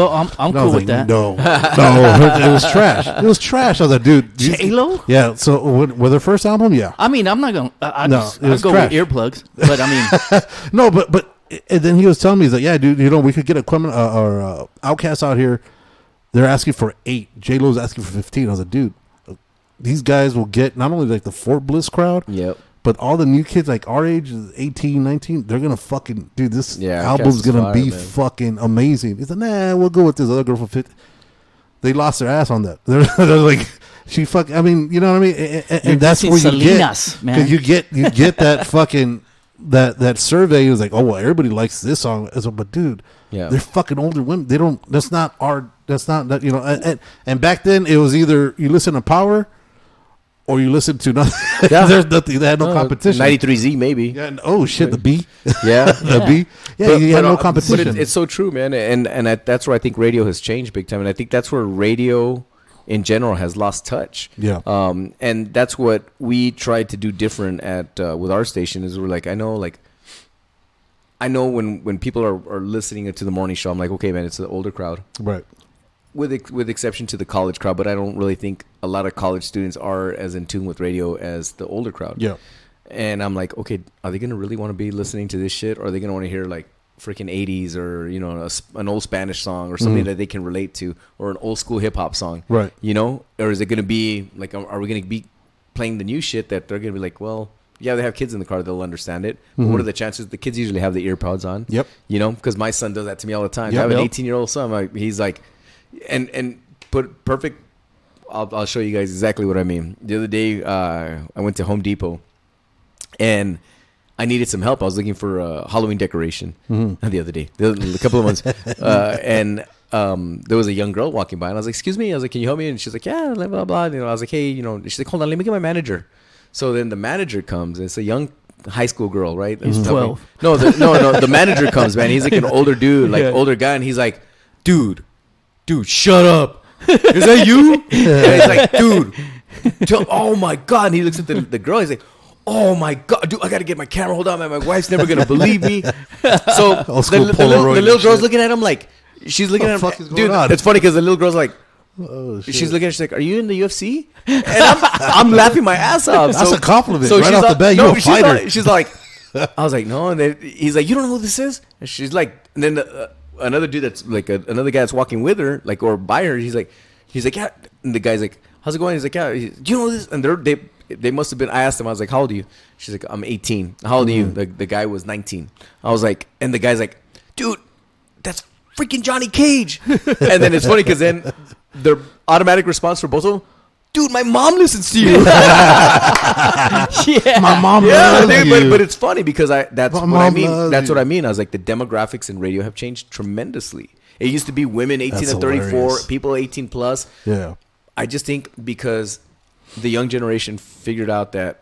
cool with that.
No, it was trash. It was trash. I was like, dude.
J-Lo?
Yeah, so with her first album, yeah.
I mean, I'm not going to. I'll go
trash.
with earplugs. But I mean.
No, but and then he was telling me, he's like, yeah, dude, you know, we could get Outkast out here. They're asking for 8. J-Lo's asking for 15. I was like, dude, these guys will get not only like the Fort Bliss crowd.
Yep.
But all the new kids like our age, 18, 19, they're going to fucking, dude, this album's going to be fucking amazing. He's like, nah, we'll go with this other girl for 50. They lost their ass on that. They're like, she fucking, I mean, you know what I mean? And that's where you get, man. You get that fucking, that survey. It was like, oh, well, everybody likes this song. But dude, they're fucking older women. They don't, that's not, you know, and back then it was either you listen to Power or you listen to nothing. There's nothing. They had no competition.
93Z maybe.
Yeah. And, oh shit, the B.
Yeah,
the B. Yeah, you had no competition.
But it's so true, man. And that's where I think radio has changed big time. And I think that's where radio in general has lost touch.
Yeah.
And that's what we tried to do different at with our station is we're like, I know when people are listening to the morning show, I'm like, okay, man, it's an older crowd.
Right.
With exception to the college crowd, but I don't really think a lot of college students are as in tune with radio as the older crowd.
Yeah.
And I'm like, okay, are they going to really want to be listening to this shit? Or are they going to want to hear like freaking 80s or, you know, an old Spanish song or something that they can relate to, or an old school hip hop song?
Right.
You know? Or is it going to be like, are we going to be playing the new shit that they're going to be like, well, yeah, they have kids in the car, they'll understand it. But what are the chances? The kids usually have the ear pods on.
Yep.
You know? Because my son does that to me all the time.
Yep.
I have an 18-year-old son. He's like, and put perfect. I'll show you guys exactly what I mean. The other day, I went to Home Depot, and I needed some help. I was looking for a Halloween decoration. Not the other day, a couple of months, and there was a young girl walking by, and I was like, "Excuse me," I was like, "Can you help me?" And she's like, "Yeah," blah blah blah. You know, I was like, "Hey, you know," she's like, "Hold on, let me get my manager." So then the manager comes, and it's a young high school girl, right?
He's 12.
No, the manager comes, man. He's like an older dude, older guy, and he's like, dude, shut up. Is that you? And he's like, dude, oh my God. And he looks at the girl. He's like, oh my God, dude, I got to get my camera. Hold on, man. My wife's never going to believe me. So the little girl's looking at him like, she's looking at him. Dude, it's funny because the little girl's like,
Oh, shit.
She's looking at. She's like, "Are you in the UFC?" And I'm laughing my ass off.
That's a compliment.
So
right off the bat, you're a fighter.
She's like, I was like, no. And then he's like, you don't know who this is? And she's like, and then another dude that's like another guy that's walking with her, like or by her. He's like, yeah. And the guy's like, how's it going? He's like, yeah. Do you know this? And they must have been. I asked him. I was like, how old are you? She's like, I'm 18. How old are you? The guy was 19. I was like, and the guy's like, dude, that's freaking Johnny Kage. And then it's funny because then their automatic response for both of them, dude, my mom listens to you.
Yeah.
My mom
Yeah,
loves
dude,
you.
but it's funny because that's
My
what I
mom
mean.
loves
That's
you.
what I mean. I was like, the demographics in radio have changed tremendously. It used to be women 18
That's
to 34,
hilarious.
people 18 plus.
Yeah.
I just think because the young generation figured out that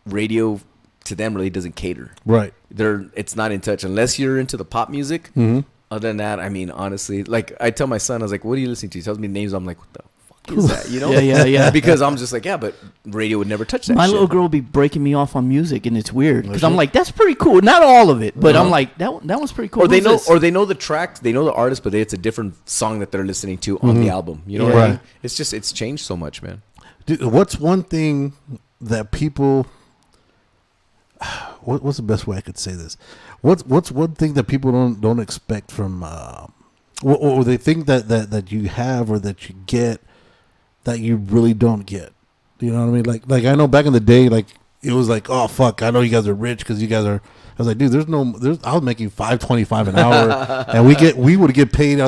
radio to them really doesn't cater.
Right.
It's not in touch unless you're into the pop music.
Mm-hmm.
Other than that, I mean, honestly, like I tell my son, I was like, "What are you listening to?" He tells me names. I'm like, "What the fuck is that?" You know?
Yeah.
Because I'm just like, yeah, but radio would never touch that.
My
shit.
little girl will be breaking me off on music, and it's weird because I'm like, "That's pretty cool." Not all of it, but I'm like, "That one's pretty cool."
Or they
Who's
know,
this?
or they know the track, they know the artist, but it's a different song that they're listening to on the album. You know what I
Right.
mean? It's changed so much, man.
Dude, what's one thing that people? What's the best way I could say this? What's one thing that people don't expect from? Or they think that you have or that you get that you really don't get. You know what I mean? Like I know back in the day, like it was like, oh fuck, I know you guys are rich because you guys are. I was like, dude, I was making $5.25 an hour, and we would get paid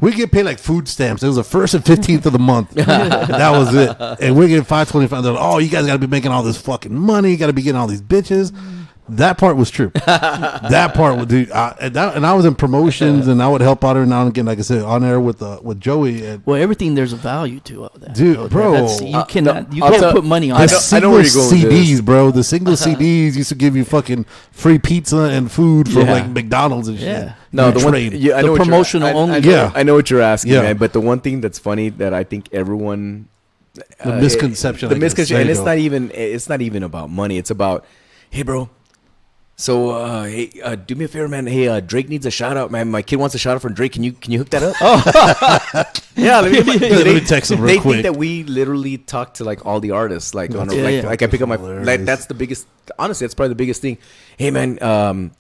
we get paid like food stamps. It was the 1st and 15th of the month. That was it, and we're getting $5.25. They're like, oh, you guys got to be making all this fucking money. You got to be getting all these bitches. That part was true. That part would do, and I was in promotions, and I would help out every now and again, like I said, on air with Joey. And
well, everything there's a value to that,
dude, bro.
You cannot
I'll
can't put money on
the
that.
I know where
single
you're going with this.
CDs, bro. The single CDs used to give you fucking free pizza and food from
Yeah.
like McDonald's and shit.
Yeah.
No,
You
the one,
trade.
yeah, I
The
know what you're-
promotional only.
I know,
Yeah.
I know what you're asking,
Yeah.
man. But the one thing that's funny that I think everyone,
The misconception,
the
I guess.
misconception,
There
and
you
it's not even about money. It's about, hey, bro. So, hey, do me a favor, man. Hey, Drake needs a shout out, man. My kid wants a shout out from Drake. Can you hook that up? Yeah, let
me text him real
They
quick.
think that we literally talk to like all the artists, like on a,
Yeah,
like,
yeah.
like I pick up my
Hilarious.
like that's the biggest. Honestly, that's probably the biggest thing. Hey, man,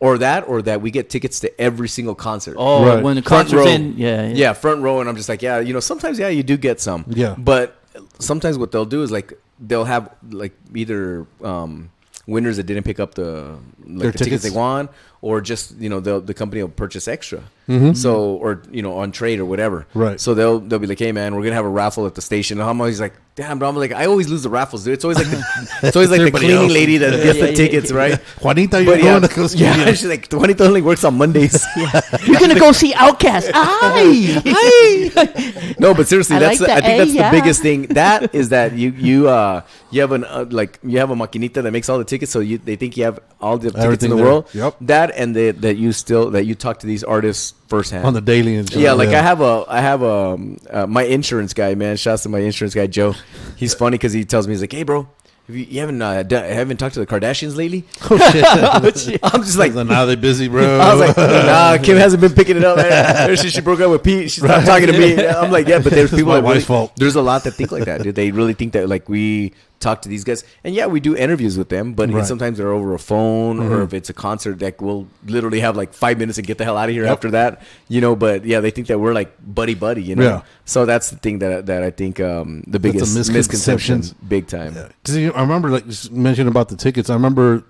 or that we get tickets to every single concert.
Oh,
Right.
when the
Front
concert's
row.
in,
Yeah, front row, and I'm just like, yeah, sometimes, yeah, you do get some.
Yeah.
But sometimes what they'll do is like they'll have like either winners that didn't pick up the
Their
tickets
tickets.
they want, or just the company will purchase extra.
Mhm.
So or on trade or whatever.
Right.
So they'll be like, hey man, we're gonna have a raffle at the station. And I'm always like, damn, bro. I'm like, I always lose the raffles, dude. It's always like the
Everybody
cleaning
else.
lady that gets
Yeah,
the
yeah,
tickets, right?
Juanita, you're
But
going to go see
yeah,
him.
she's like, Juanita only works on Mondays.
You're gonna go see Outkast. Aye.
No, but seriously,
I
that's
like
I
the
think that's
A,
the
yeah.
biggest thing. That is that you have an you have a maquinita that makes all the tickets, so they think you have all the tickets
Everything
in the
there.
world.
Yep.
That and that you talk to these artists firsthand
On the daily and shit.
Yeah, like I have my insurance guy, man. Shouts to my insurance guy, Joe. He's funny because he tells me, he's like, hey, bro, you haven't talked to the Kardashians lately?
Oh, shit.
I'm just like,
now they busy, bro.
I was like, nah, Kim hasn't been picking it up. Man. She broke up with Pete. She stopped talking to me. I'm like, yeah, but there's
This is
people
my
that really,
wife's fault.
there's a lot that think like that, dude. They really think that like we talk to these guys, and yeah, we do interviews with them, but
Right.
sometimes they're over a phone, or
Mhm.
if it's a concert that we'll literally have like 5 minutes and get the hell out of here
Yep.
after that, But yeah, they think that we're like buddy,
Yeah.
So that's the thing that I think the biggest misconception,
misconceptions.
big time.
Yeah. 'Cause I remember, like, just mentioning about the tickets. I remember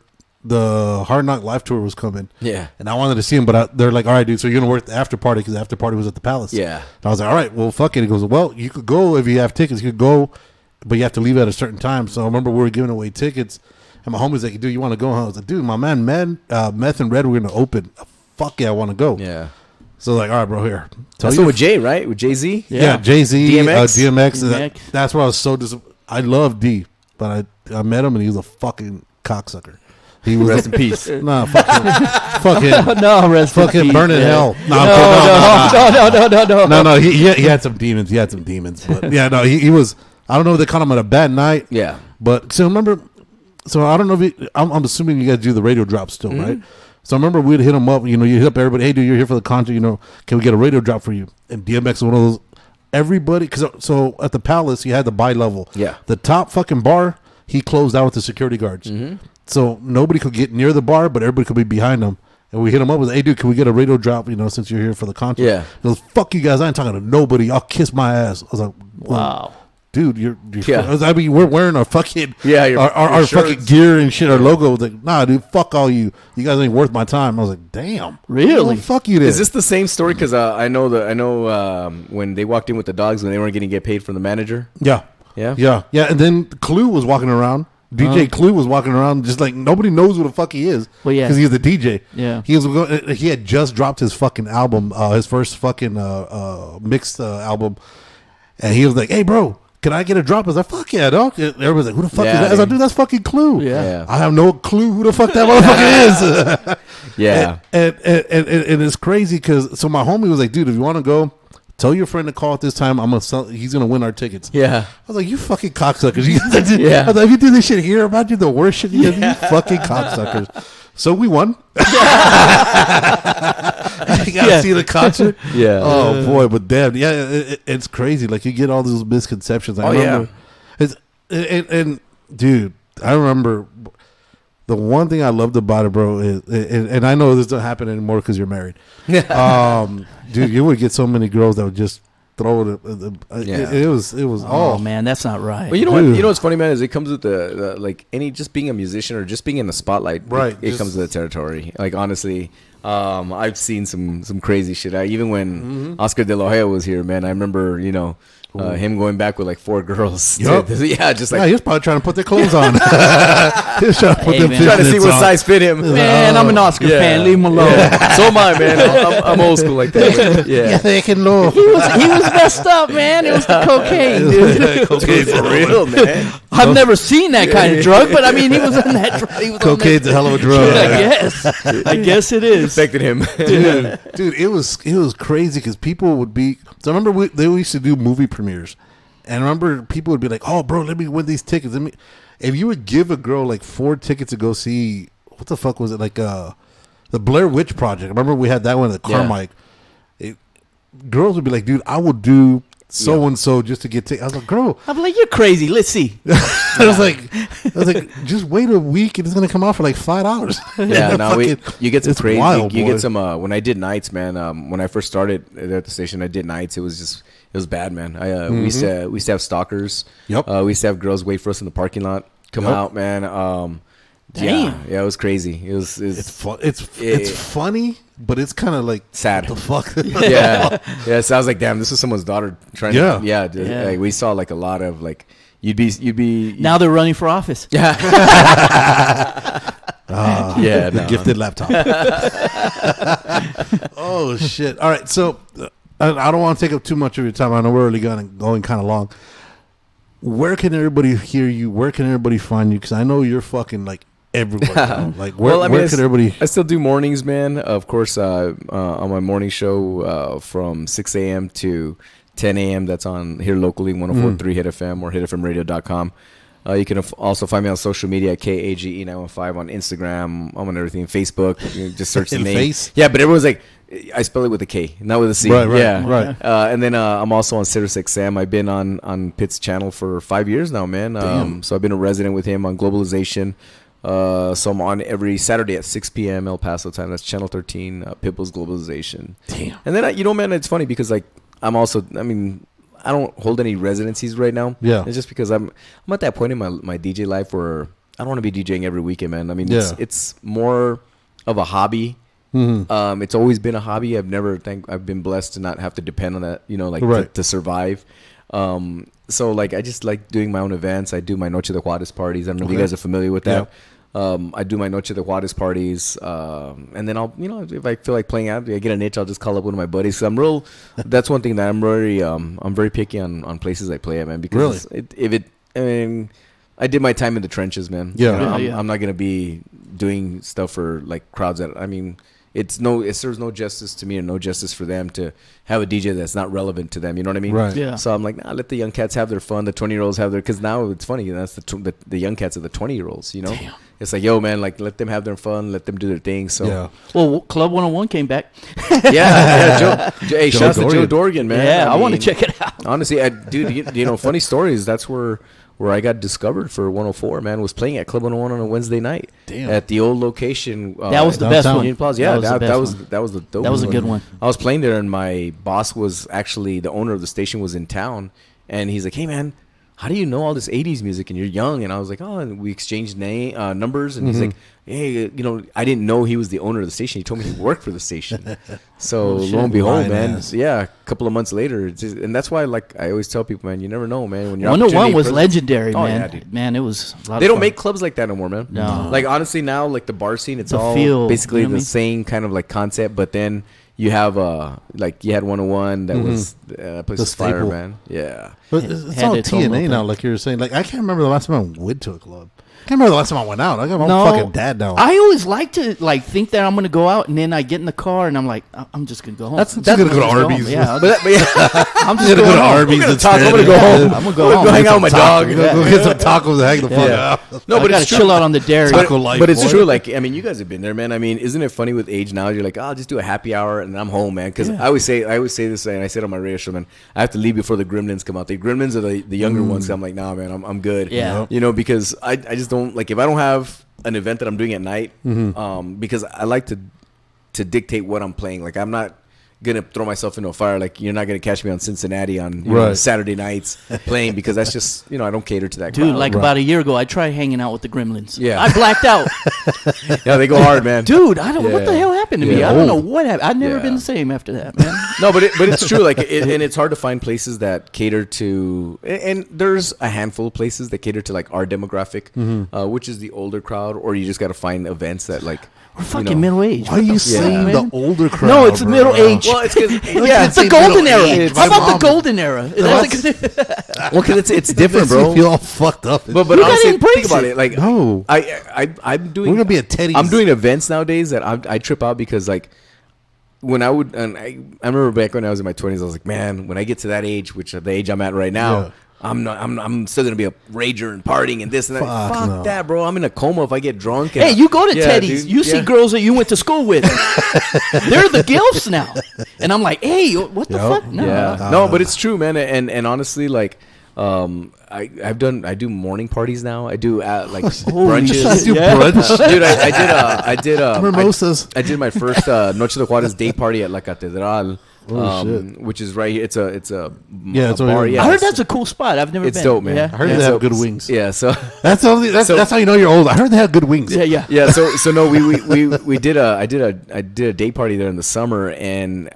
the Hard Knock Live tour was coming.
Yeah.
And I wanted to see him, but they're like, all right, dude, so you're going to work the after party because the after party was at the Palace.
Yeah.
And I was like, all right, well, fuck it. He goes, well, you could go if you have tickets. You could go, but you have to leave at a certain time. So I remember we were giving away tickets, and my homie was like, dude, you want to go? I was like, dude, my man, Meth and Red were going to open. Fuck yeah, I want to go.
Yeah.
So like, all right, bro, here.
That's
you
what with Jay, right? With Jay-Z?
Yeah, Jay-Z,
DMX?
DMX.
DMX.
That's where I was so I love D, but I met him and he was a fucking cocksucker. He was
Rest in peace.
Nah, fucking
No, rest in
fucking
peace,
burn in
man.
hell.
No.
No, he had some demons. He had some demons, but yeah, no, he was. I don't know if they caught him at a bad night.
Yeah.
But so remember, so I don't know if I'm assuming you guys do the radio drop still, right? So I remember we'd hit him up. You hit up everybody. Hey, dude, you're here for the concert. Can we get a radio drop for you? And DMX was one of those. everybody, so at the Palace you had the bi-level.
Yeah.
The top fucking bar, he closed out with the security guards. So nobody could get near the bar, but everybody could be behind them. And we hit him up with, hey, dude, can we get a radio drop, since you're here for the concert?
Yeah.
He goes, fuck you guys, I ain't talking to nobody. I'll kiss my ass. I was like,
Wow.
Dude, you're we're wearing our fucking our fucking gear and shit, our logo. Like, nah, dude, fuck all you. You guys ain't worth my time. I was like, damn,
really?
Well, fuck you. Then.
Is this the same story? Because I know when they walked in with the dogs when they weren't going to get paid from the manager.
Yeah. And then Clue was walking around. DJ Clue was walking around just like nobody knows who the fuck he is.
Well, yeah,
because he's the DJ.
Yeah,
he had just dropped his fucking album, his first fucking mixed album, and he was like, "Hey, bro, can I get a drop?" I was like, "Fuck yeah, dog!" Everybody's like, "Who the fuck is that?" I was like, "Dude, that's fucking Clue."
Yeah.
I have no clue who the fuck that motherfucker is.
Yeah,
and it's crazy because so my homie was like, "Dude, if you want to go, tell your friend to call at this time. I'm gonna sell. He's gonna win our tickets."
Yeah.
I was like, "You fucking cocksuckers!" I
Yeah.
was like, if you do this shit here, about you the worst shit you you fucking cocksuckers. So we won. You gotta see the concert.
Yeah.
Oh boy, but damn, it's crazy. Like you get all those misconceptions. I remember, and dude, I remember the one thing I loved about it, bro, is, and I know this doesn't happen anymore because you're married. Dude, you would get so many girls that would just throw it. It was.
Oh man, that's not right.
Well, you know what? You know what's funny, man, is it comes with the like any just being a musician or just being in the spotlight.
Right.
It comes with the territory. Like honestly, I've seen some crazy shit. Even when Oscar De La Hoya was here, man, I remember him going back with like 4 girls.
Yep.
Just like
he was probably trying to put their clothes on. He was trying to put them
trying to see what
on.
size fit him.
Man, I'm an Oscar fan. Leave him alone.
Yeah. So am I, man. I'm old school like that.
Yeah, they can know.
He was messed up, man. It was the cocaine, dude.
Cocaine for real, man.
I've never seen that kind of drug, but I mean, he was on that drug.
Cocaine's a hell of a drug.
I guess it is.
Affected him.
Dude, it was crazy because people would be. So I remember they used to do movie premieres, and I remember people would be like, "Oh, bro, let me win these tickets." If you would give a girl like 4 tickets to go see, what the fuck was it, like the Blair Witch Project? I remember we had that one at the Carmike. Girls would be like, "Dude, I will do so and so just to get tickets." I was like, "Girl,"
I'm like, "You're crazy. Let's see."
I was like, just wait a week and it's gonna come out for like $5.
Yeah, no, you get some crazy.
Wild,
you get some. When I did nights, man. When I first started at the station, I did nights. It was bad, man. We used to have stalkers.
Yep.
We used to have girls wait for us in the parking lot. Come out, man.
Damn.
Yeah, it was crazy.
It's funny, but it's kind of like
sad.
What the fuck?
Yeah. So I was like, damn, this was someone's daughter trying to. Yeah. Like, we saw like a lot of like. You'd be.
Now they're running for office.
Yeah.
The gifted laptop. Oh shit! All right, so I don't want to take up too much of your time. I know we're already going kind of long. Where can everybody hear you? Where can everybody find you? Because I know you're fucking like everywhere. Like where can everybody?
I still do mornings, man. Of course, on my morning show from 6 a.m. to 10 a.m. That's on here locally, 104.3 Hit FM or hitfmradio.com. You can also find me on social media at KAGE915 on Instagram. I'm on everything. Facebook. Just search the name.
Face?
Yeah, but everyone's like, I spell it with a K, not with a C.
Right.
And then I'm also on Sirius XM. I've been on Pitt's channel for 5 years now, man. So I've been a resident with him on Globalization. So I'm on every Saturday at 6 p.m. El Paso time. That's channel 13, Pitbull's Globalization.
Damn.
And then, man, it's funny because like I'm also, I don't hold any residencies right now.
Yeah.
It's just because I'm at that point in my DJ life where I don't want to be DJing every weekend, man. It's more of a hobby. Mm-hmm. It's always been a hobby. I've been blessed to not have to depend on that, to survive. So like I just like doing my own events. I do my Noche de Juarez parties. I don't know if you guys are familiar with that. Yeah. I do my Noche de Juarez parties, and then I'll, if I feel like playing out, I get an itch, I'll just call up one of my buddies. So that's one thing that I'm very picky on places I play at, man, because I did my time in the trenches, man.
Yeah.
I'm not going to be doing stuff for like crowds that, it serves no justice to me and no justice for them to have a DJ that's not relevant to them. You know what I mean?
Right.
Yeah.
So I'm like, nah, let the young cats have their fun. The 20-year-olds have their, because now it's funny. That's the young cats are the 20-year-olds. You know,
Damn.
It's like, yo, man, like let them have their fun, let them do their thing. So
Yeah.
Well, Club 101 came back.
Hey, shouts to Joe Dorgan, man.
Yeah, I want to check it out.
Honestly, dude, you know, funny stories. That's where I got discovered for 104. Man, was playing at Club 101 on a Wednesday night.
Damn.
At the old location.
That was the best
downtown.
one.
Union Plaza. Yeah, that was
one.
that was the dope.
That was a good one.
I was playing there, and my boss was actually the owner of the station was in town, and he's like, "Hey, man, how do you know all this 80s music and you're young?" And I was like, "Oh," and we exchanged numbers, and he's like, "Hey, you know, I didn't know he was the owner of the station. He told me he worked for the station." So lo and behold, man, yeah, a couple of months later, and that's why, like, I always tell people, man, you never know, man. When you're
101 was legendary,
Oh,
man.
yeah, dude.
Man, it was. A lot
They
of
don't
fun.
make clubs like that no more, man.
No.
Like, honestly, now, like, the bar scene, it's
The
all
feel,
basically
you know what I
the
mean?
same kind of, like, concept, but then you have, like, you had 101 that was, place
The
was fire,
staple.
man. Yeah.
But
It
it's
had
all
its own
TNA
little
now,
thing.
like you were saying. Like, I can't remember the last time I went to a club. I can't remember the last time I went out. I got my
No,
fucking dad now.
I always like to like think that I'm gonna go out, and then I get in the car, and I'm like, I'm just gonna go home.
That's gonna go to Arby's.
Yeah,
But yeah.
I'm just
You're gonna go
going
to
home.
Arby's
gonna
instead.
talk. I'm gonna go home.
I'm gonna go home.
hang out with my dog.
Go get some tacos and hang the fuck
Yeah.
out.
No,
I
but
gotta
it's true.
chill out on the dairy.
Taco life,
But it's
boy.
true. Like, I mean, you guys have been there, man. I mean, isn't it funny with age now? You're like, oh, I'll just do a happy hour and I'm home, man. Because I always say this, and I said on my radio show, man, I have to leave before the Gremlins come out. The Gremlins are the younger ones. So I'm like, nah, man, I'm good.
Yeah.
You know, because I just don't, like, if I don't have an event that I'm doing at night, because I like to dictate what I'm playing. Like, I'm not gonna throw myself into a fire. Like, you're not gonna catch me on Cincinnati on
Right.
Saturday nights playing, because that's just, I don't cater to that
Dude,
crowd.
like about a year ago, I tried hanging out with the Gremlins.
Yeah.
I blacked out.
Yeah, they go hard, man.
Dude, I don't. What the
Yeah.
hell happened to me?
Yeah.
I don't know what happened. I've never
Yeah.
been the same after that, man.
No, but it's true. Like, and it's hard to find places that cater to, and there's a handful of places that cater to, like, our demographic, which is the older crowd, or you just got to find events that, like,
We're fucking middle aged.
Why are you saying
man?
the older crowd?
No, it's
bro?
middle age.
Well, it's because
Yeah, it's the
say
golden
middle
era.
age.
How
My
about the
mom-
golden era?
it's different,
Makes me
bro.
feel all fucked up.
But
You gotta
honestly,
embrace
think about
it.
it. Like,
No.
I'm doing.
We're gonna be at Teddy's.
I'm doing events nowadays that I trip out because, like, when I would, and I remember back when I was in my 20s, I was like, man, when I get to that age, which is the age I'm at right now,
Yeah.
I'm still gonna be a rager and partying and this and that.
Fuck
Fuck
no.
that, bro. I'm in a coma if I get drunk. And
Hey, you go to
Yeah,
Teddy's.
dude.
You see
Yeah.
girls that you went to school with. They're the gilfs now. And I'm like, hey, what the
Yup.
fuck? No.
Yeah, no, but it's true, man. And honestly, like, I do morning parties now. I do like brunches.
shit. Do
Yeah.
brunch?
Dude, I did
Mimosas.
I did my first Noche de Juarez day party at La Catedral,
shit.
which is right here. It's a
Yeah, it's
a
over
bar.
here.
Yeah,
I heard
it's-
that's a cool spot. I've never
it's
been.
dope, man.
Yeah.
I heard
Yeah,
they
so-
have good wings.
Yeah, so
That's how you know you're old. I heard they have good wings.
Yeah, yeah.
yeah, so no, we did I did a day party there in the summer, and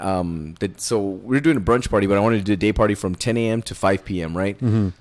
so we were doing a brunch party, but I wanted to do a day party from 10 a.m. to 5 p.m. Right,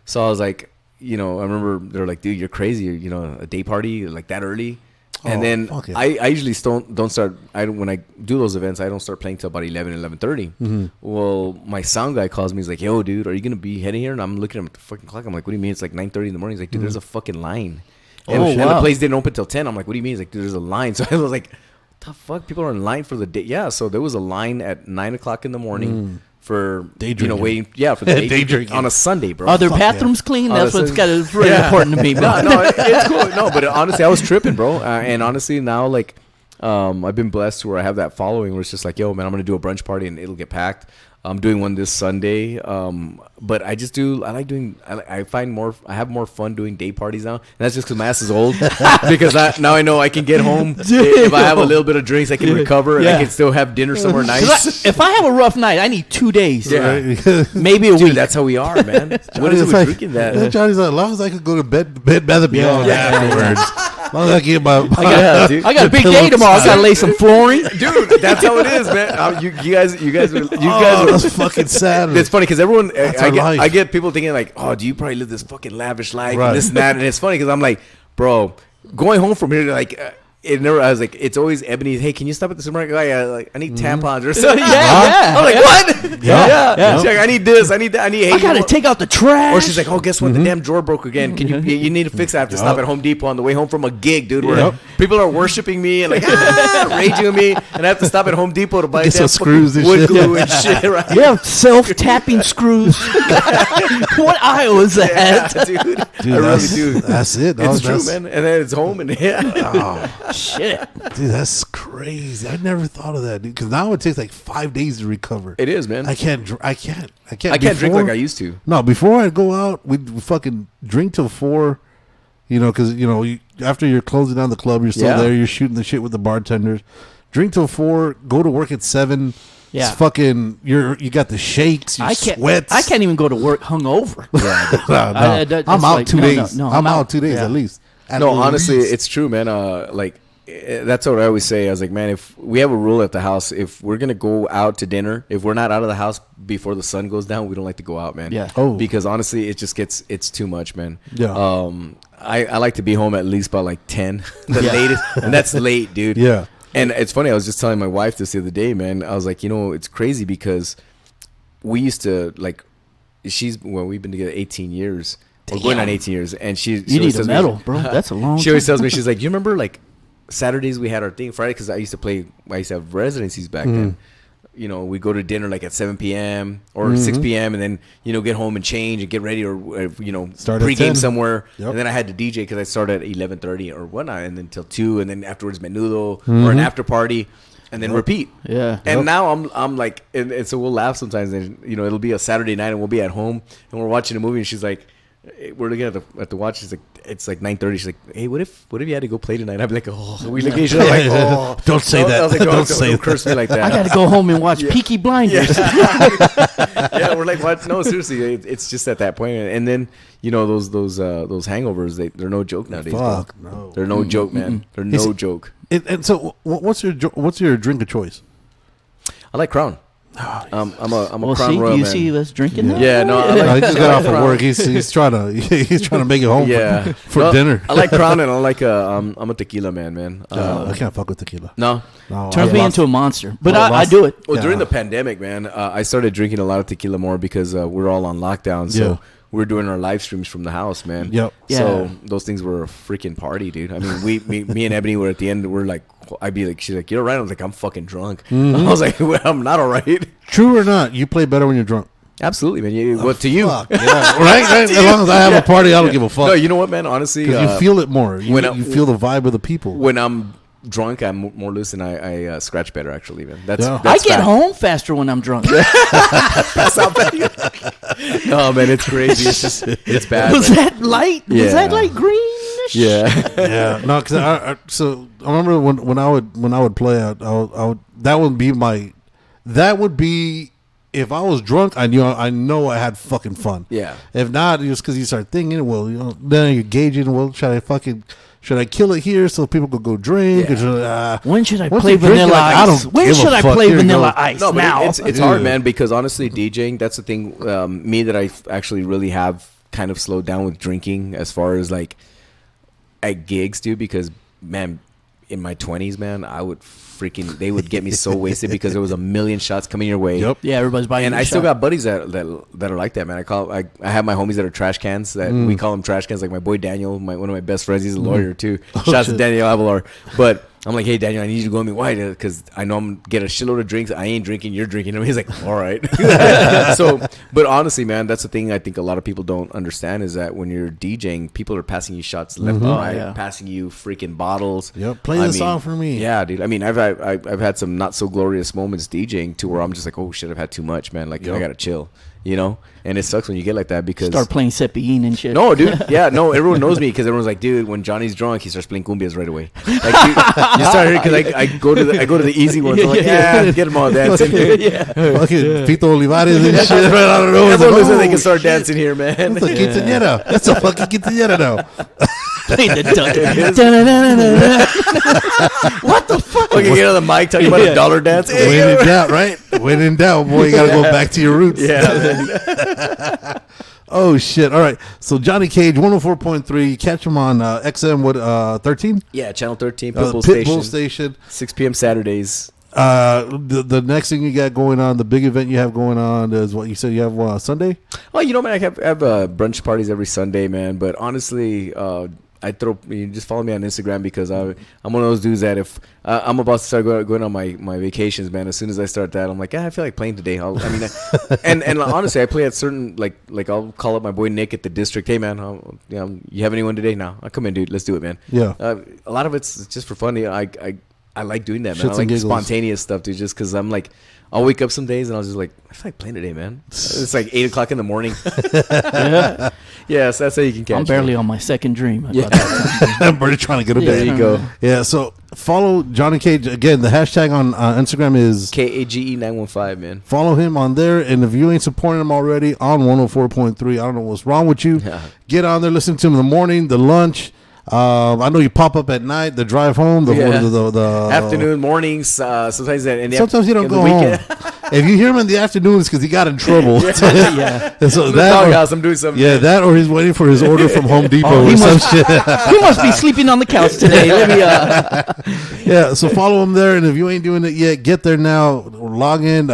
so I was like, I remember they're like, dude, you're crazy, a day party like that early. And
Oh,
then
fuck it.
I usually don't start. When I do those events, I don't start playing till about 11:30. Well, my sound guy calls me. He's like, "Yo, dude, are you gonna be heading here?" And I'm looking at the fucking clock. I'm like, "What do you mean? It's like 9:30 in the morning." He's like, "Dude, there's a fucking line." And,
Oh,
and the
wow.
place didn't open till 10. I'm like, "What do you mean?" He's like, "Dude, there's a line." So I was like, "What the fuck? People are in line for the day?" Yeah. So there was a line at 9:00 in the morning for
Day drinking.
waiting. Yeah, for the
Day
day
drinking.
on a Sunday, bro.
Are their
Fuck yeah.
bathrooms clean?
Oh,
That's
that's
what's
a-
very important to me.
No,
Bro.
no, it's cool. No, but honestly, I was tripping, bro. And honestly, now, like, I've been blessed to where I have that following where it's just like, yo, man, I'm going to do a brunch party and it'll get packed. I'm doing one this Sunday. But I have more fun doing day parties now. And that's just because my ass is old. Because now I know I can get home. If I have a little bit of drinks, I can recover and I
Yeah.
can still have dinner somewhere
'Cause
nice.
if I have a rough night, I need 2 days.
Yeah.
Maybe a week.
Dude, that's how we are, man. What is it with drinking that?
Johnny's like, as long as I could go to bed, Bath and Beyond afterwards. As long as I get my.
Yeah, dude.
I got a big day tomorrow. I got to lay some flooring.
Dude, that's how it is, man. You guys
Oh, that's fucking sad.
It's funny because everyone,
That's our life.
I get people thinking like, oh, do you probably live this fucking lavish life
Right.
and this and that, and it's funny because I'm like, bro, going home from here, like, it never. I was like, it's always Ebony. Hey, can you stop at the supermarket? I need tampons or something.
Yeah.
I'm like, what?
Yeah.
She's like, I need this. I need that. I need.
I gotta take out the trash.
Or she's like, oh, guess what? The damn drawer broke again. Can you need to fix it? I have to stop at Home Depot on the way home from a gig, dude. Where people are worshiping me and like raging at me, and I have to stop at Home Depot to buy
Get some
damn
screws and
wood
shit.
glue and shit. Right?
We have self-tapping screws. What aisle is that?
Yeah, dude.
Dude,
I really do.
That's it.
It's true, man. And then it's home, and
Shit.
Dude, that's crazy. I never thought of that, dude. Because now it takes like 5 days to recover.
it is, man.
I can't drink
drink like I used to.
No, before I'd go out, we'd fucking drink till 4. You know, because after you're closing down the club, you're still there. You're shooting the shit with the bartenders. Drink till 4. Go to work at 7.
Yeah.
It's fucking. You got the shakes. You sweats.
I can't even go to work hungover.
No. I'm out 2 days.
No,
I'm out 2 days at least.
No, honestly, it's true, man. That's what I always say. I was like, man, if we have a rule at the house, if we're gonna go out to dinner, if we're not out of the house before the sun goes down, we don't like to go out, man.
Yeah.
Oh.
Because honestly, it's too much, man.
Yeah.
I like to be home at least by like 10, the latest, and that's late, dude.
Yeah.
And it's funny. I was just telling my wife this the other day, man. I was like, it's crazy because we used to we've been together 18 years. We're going on 18 years, and she
need a medal, bro. That's a long.
She always tells me, she's like, you remember like Saturdays we had our thing, Friday, because I used to have residencies back then. We go to dinner like at 7 p.m. or 6 p.m. and then, get home and change and get ready or
Start at
pregame
10.
somewhere.
Yep.
And then I had to DJ because I started at 11:30 or whatnot, and then till 2, and then afterwards menudo or an after party, and then repeat.
Yeah.
And now I'm like, and so we'll laugh sometimes, and it'll be a Saturday night and we'll be at home and we're watching a movie, and she's like, we're looking at the watch. She's like, it's like 9:30. She's like, hey, what if you had to go play tonight? I'd be like, oh, we look at each other like, oh,
don't say that.
I was like, don't curse me like that.
I got to go home and watch Peaky Blinders.
Yeah, we're like, what? No, seriously, it's just at that point. And then those hangovers, they're no joke nowadays.
Fuck
bro.
no.
They're no joke, man. They're no joke.
And so, what's your drink of choice?
I like Crown. I'm a Crown Royal,
you
man.
see us drinking that?
Yeah, no, I
He just got off of work. He's trying to make it home for dinner.
I like Crown, and I like I'm a tequila man.
I can't fuck with tequila.
No.
Turns me into a monster, but I do it.
Well, during the pandemic, man, I started drinking a lot of tequila more because we're all on lockdown. So we're doing our live streams from the house, man.
Yep.
So those things were a freaking party, dude. I mean, me and Ebony were at the end. We're like, I'd be like, she's like, you're all right. I was like, I'm fucking drunk. I was like, well, I'm not all right.
True or not, you play better when you're drunk.
Absolutely, man. What to you?
Fuck, yeah. right? As long as I have a party, I don't give a fuck.
No, you know what, man? Honestly,
because you feel it more. You
when
feel the vibe of the people.
When I'm drunk, I'm more loose, and I scratch better. Actually, man. That's
I get home faster when I'm drunk.
That's how bad. No, man, it's crazy. It's bad.
Was that light?
Yeah.
Was that light green?
Yeah.
Yeah. No, because I remember when I would play out, that would be if I was drunk, I know I had fucking fun.
Yeah.
If not, just because you start thinking, well, then you're gauging, well, should I kill it here so people could go drink?
Yeah.
When should I
Once
play
you drink,
Vanilla
like,
Ice? When should I play
Here you
Vanilla
go.
Ice
No, but
now?
it's hard, man, because honestly, DJing, that's the thing, me that I actually really have kind of slowed down with drinking as far as like at gigs, dude, because, man, in my 20s, man, they would get me so wasted because there was a million shots coming your way.
Yep.
Yeah, everybody's buying.
And
you a
I still
shot.
got buddies that are like that, man. I have my homies that are trash cans. That we call them trash cans. Like my boy Daniel, one of my best friends. He's a lawyer too. Shouts to Daniel Avalar. But I'm like, hey Daniel, I need you to go with me. Why? Because I know I'm get a shitload of drinks. I ain't drinking. You're drinking. And he's like, all right. But honestly, man, that's the thing. I think a lot of people don't understand is that when you're DJing, people are passing you shots left and right, passing you freaking bottles.
Yep. Play the song for me.
Yeah, dude. I mean, I've had some not so glorious moments DJing to where I'm just like, oh shit, I've had too much, man. Like I gotta chill, And it sucks when you get like that because
start playing Cepillín and shit.
No, dude. Yeah, no. Everyone knows me because everyone's like, dude, when Johnny's drunk, he starts playing cumbias right away. Like you start here because I go to the easy ones. I'm like, get them all dancing.
Fucking Pito Olivares and shit. I don't know.
Everyone looks like they can start dancing here, man.
That's a quinceañera. That's a fucking quinceañera now.
What the fuck?
Like you get on the mic talking about a dollar dance.
When in doubt, right? When in doubt, boy, you gotta go back to your roots.
Yeah.
Oh shit! All right, so Johnny Kage, 104.3. Catch him on XM 13.
Yeah, channel 13,
Pitbull station.
6 p.m. Saturdays.
The next thing you got going on, the big event you have going on is what you said you have Sunday.
Well, man, I have brunch parties every Sunday, man. But honestly, you just follow me on Instagram because I'm one of those dudes that if I'm about to start going on my vacations, man. As soon as I start that, I'm like, I feel like playing today. And honestly, I play at certain like I'll call up my boy Nick at the district. Hey, man, you have anyone today? No, I'll come in, dude. Let's do it, man.
Yeah.
A lot of it's just for fun. I like doing that, man. I like spontaneous stuff, dude. Just because I'm like, I'll wake up some days and I'll just like, I feel like playing today, man. It's like 8 o'clock in the morning. Yeah, so that's how you can catch.
I'm barely on my second dream.
I'm barely trying to get a bed.
There you go.
Yeah, so follow Johnny Kage again. The hashtag on Instagram is
KAGE915, man.
Follow him on there, and if you ain't supporting him already on 104.3, I don't know what's wrong with you. Yeah. Get on there, listen to him in the morning, the lunch. I know you pop up at night, the drive home, the
afternoon, mornings. Sometimes
you don't go home. If you hear him in the afternoons, because he got in trouble.
Yeah.
So
the doghouse, I'm doing something.
Yeah, that or he's waiting for his order from Home Depot or some shit.
He must be sleeping on the couch today. Let me.
Yeah, so follow him there, and if you ain't doing it yet, get there now. Log in,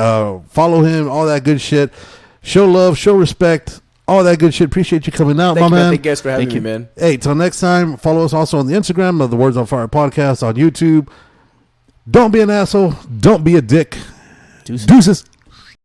follow him, all that good shit. Show love, show respect. All that good shit. Appreciate you coming out, my man.
Thank you guys for having me, man.
Hey, till next time, follow us also on the Instagram of the Words on Fire podcast on YouTube. Don't be an asshole. Don't be a dick. Deuces.